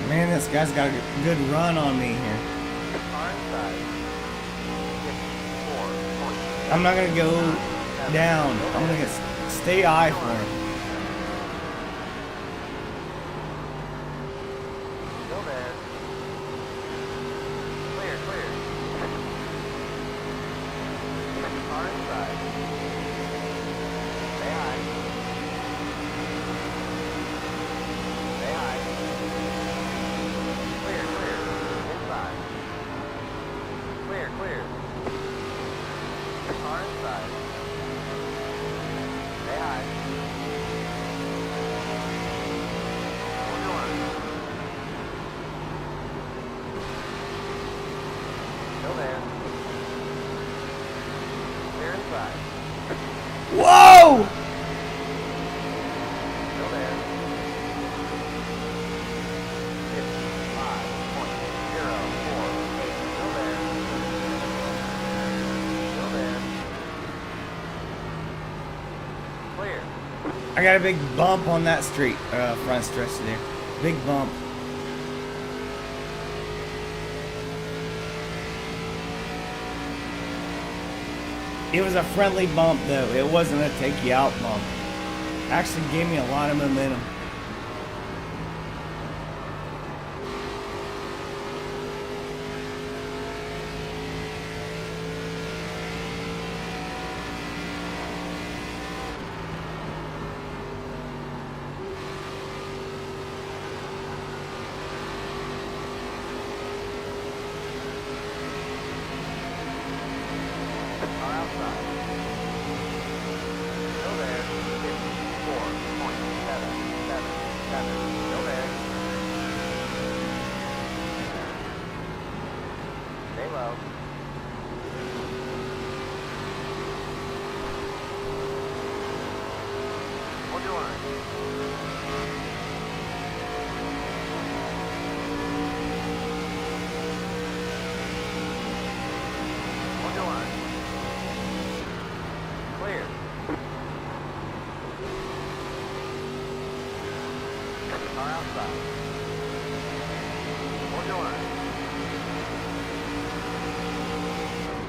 Man, this guy's got a good run on me here. Car inside. 4.7. I'm not gonna go down. I'm gonna stay eye for him. Still there. Clear, clear. Car inside. Stay high. Stay high. Clear, clear. Inside. Clear, clear. Car inside. Stay high. Hold your line. Still there. Clear inside. Whoa! Still there. 5.048. Still there. Still there. Clear. I got a big bump on that street, front stretch there. Big bump. It was a friendly bump though. It wasn't a take you out bump. Actually gave me a lot of momentum. Car outside. Still there. 4.777. Still there. Stay low. Hold your line. Hold your line. Clear. Car outside. Hold your line.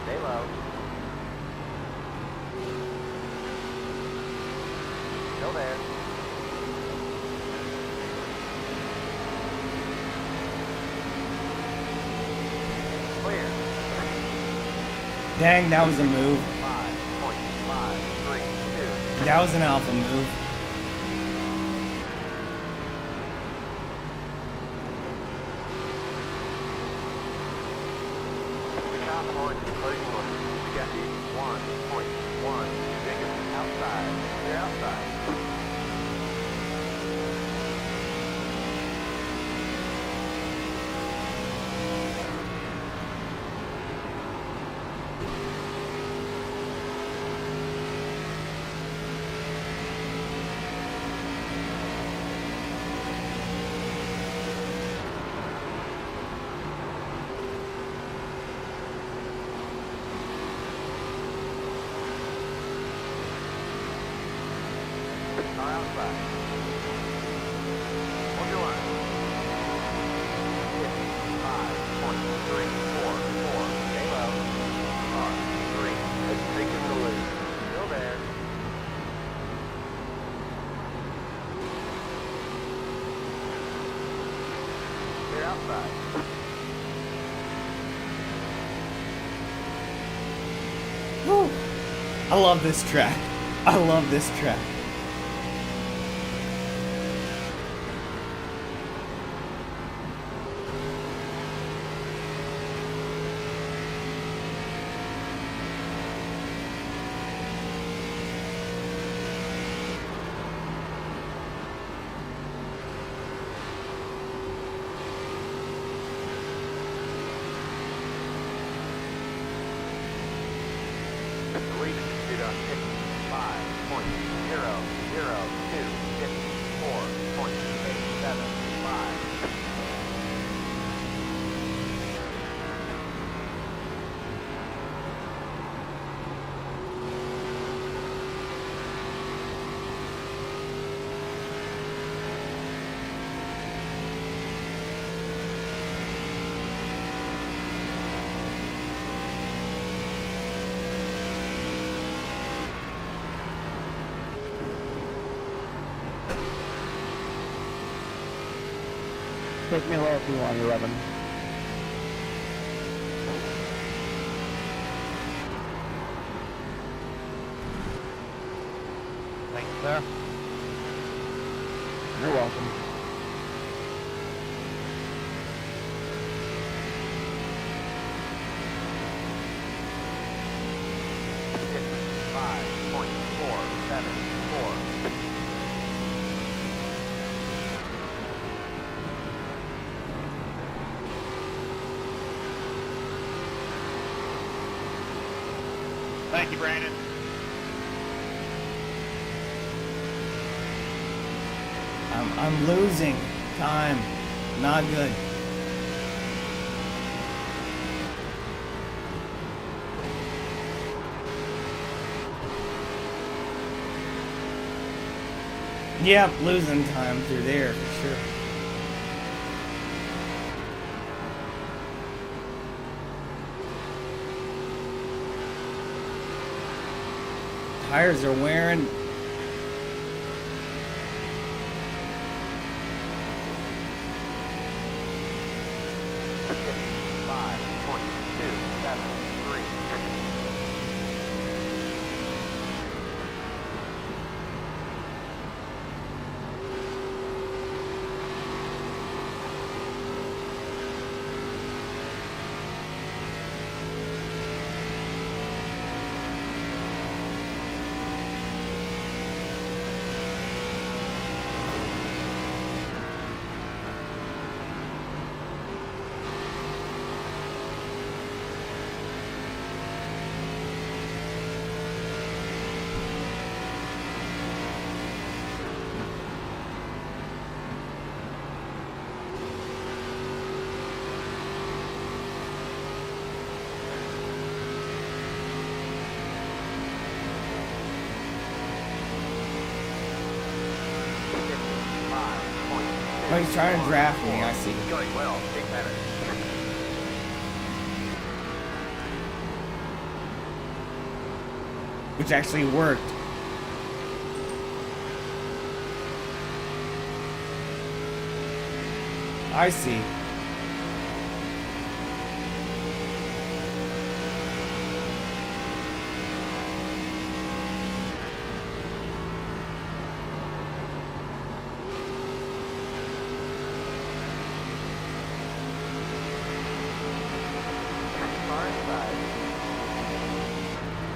Stay low. Still there. Clear. Dang, that was a move. 5.532. That was an alpha move. The top point is closing on Jesse 1.1. Jacob outside. They're outside. Car outside. Whew. I love this track. I love this track. The lead is computed on 55.00254.875. Take me low if you want, 11. Thanks, sir. You're welcome. .474. Thank you, Brandon. I'm losing time. Not good. Yep, losing time through there for sure. Tires are wearing. Oh, he's trying to draft me, I see. Going well, take that. Which actually worked. I see. Far inside.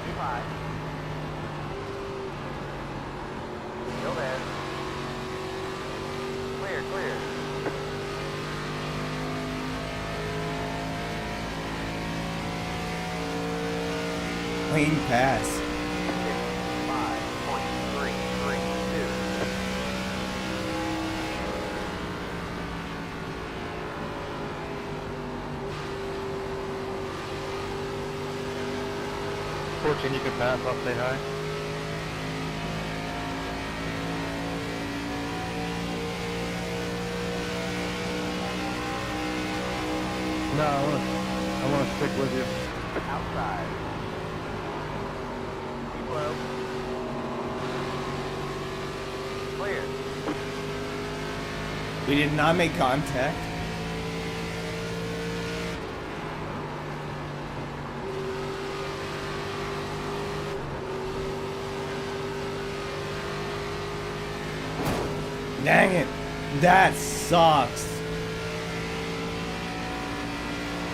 Too high. Still there. Clear, clear. Clean pass. 5.332. 14, you can pass. I'll say hi. No, I want to stick with you. Outside. Keep low. Clear. We did not make contact. Dang it. That sucks.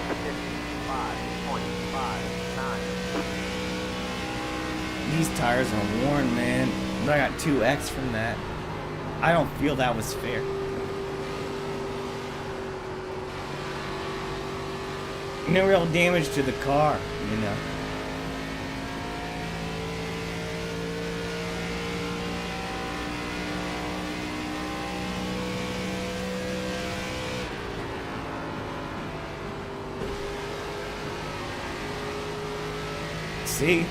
55.59. These tires are worn, man. But I got 2x from that. I don't feel that was fair. No real damage to the car, you know. See?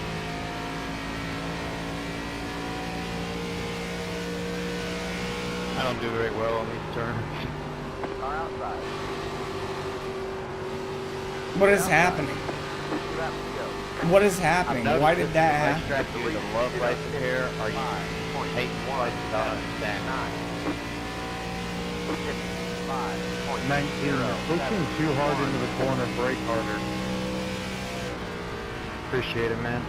I don't do very well on these turns. Car outside. What is happening? 2 laps to go. What is happening? Why did that happen? Track you either love racing here or you hate racing. Don't understand. 55.0. Pushing too hard into the corner, brake harder. Appreciate it, man.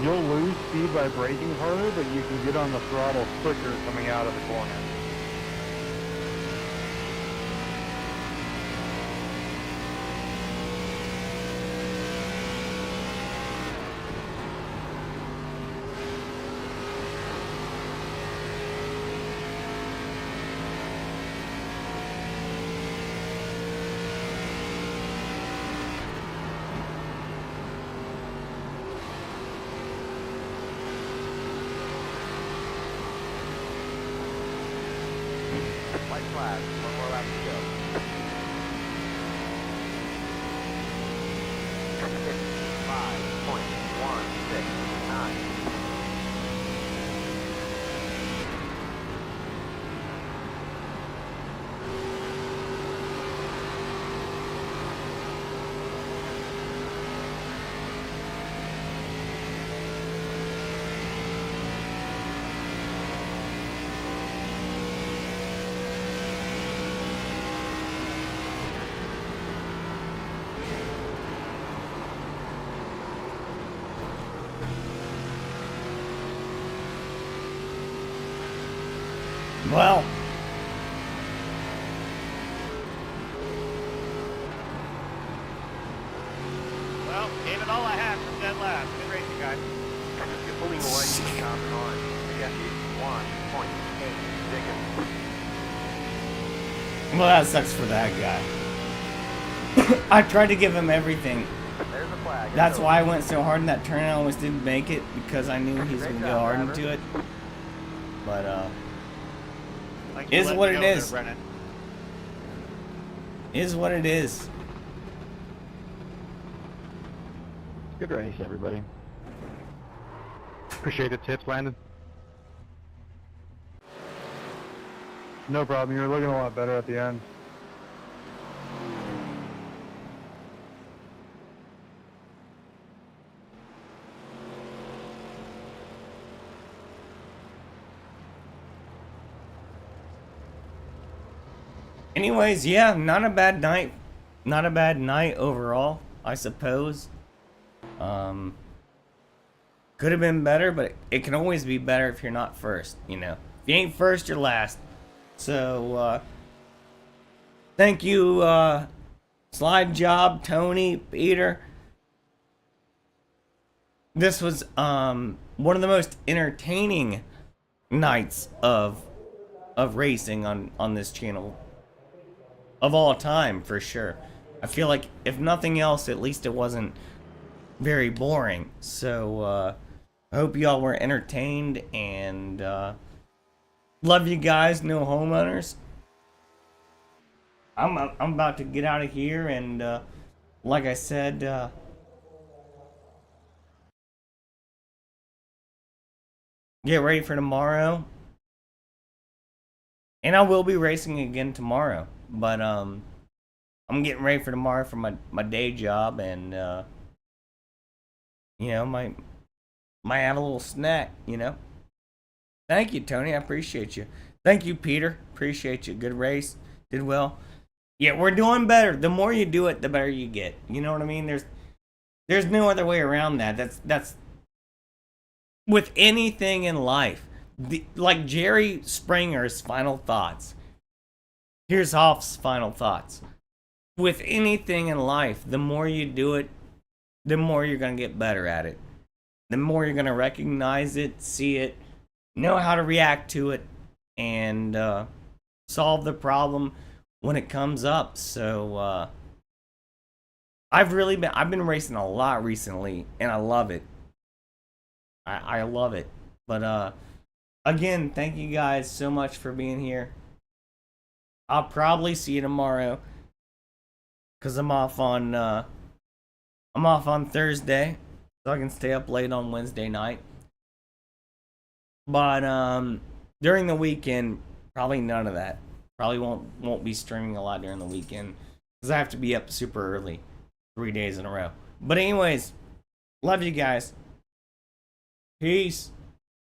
You'll lose speed by braking harder, but you can get on the throttle quicker coming out of the corner. White flag. 1 more lap to go. 55.169. Well, Well, gave it all I had from dead last. Good racing, guys. You're pulling away from the top line. 51.8 seconds. well, that sucks for that guy. I tried to give him everything. There's the flag. That's why I went so hard in that turn. I almost didn't make it because I knew he was going to go hard into it. But, Thanks for Is letting what me it go there, is. Brennan. is what it is. Good race, everybody. Appreciate the tips, Landon. No problem. You were looking a lot better at the end. Anyways, yeah, not a bad night. Not a bad night overall, I suppose. Could have been better, but it can always be better if you're not first, you know. If you ain't first, you're last. So, thank you, Slide Job, Tony, Peter. This was, one of the most entertaining nights of racing on this channel of all time, for sure. I feel like, if nothing else, at least it wasn't very boring. So, I hope y'all were entertained, and love you guys, no homeowners. I'm about to get out of here, and like I said, get ready for tomorrow. And I will be racing again tomorrow, but I'm getting ready for tomorrow for my day job, and you know, might have a little snack, you know. Thank you, Tony. I appreciate you. Thank you, Peter. Appreciate you. Good race. Did well. Yeah, we're doing better. The more you do it, the better you get. You know what I mean? There's no other way around that. That's with anything in life. Like Jerry Springer's final thoughts. Here's Hoff's final thoughts. With anything in life, the more you do it, the more you're going to get better at it. The more you're going to recognize it, see it, know how to react to it, and solve the problem when it comes up. So I've been racing a lot recently, and I love it. I love it. But again, thank you guys so much for being here. I'll probably see you tomorrow, cause I'm off on Thursday, so I can stay up late on Wednesday night. But during the weekend, probably none of that. Probably won't be streaming a lot during the weekend, cause I have to be up super early, 3 days in a row. But anyways, love you guys. Peace.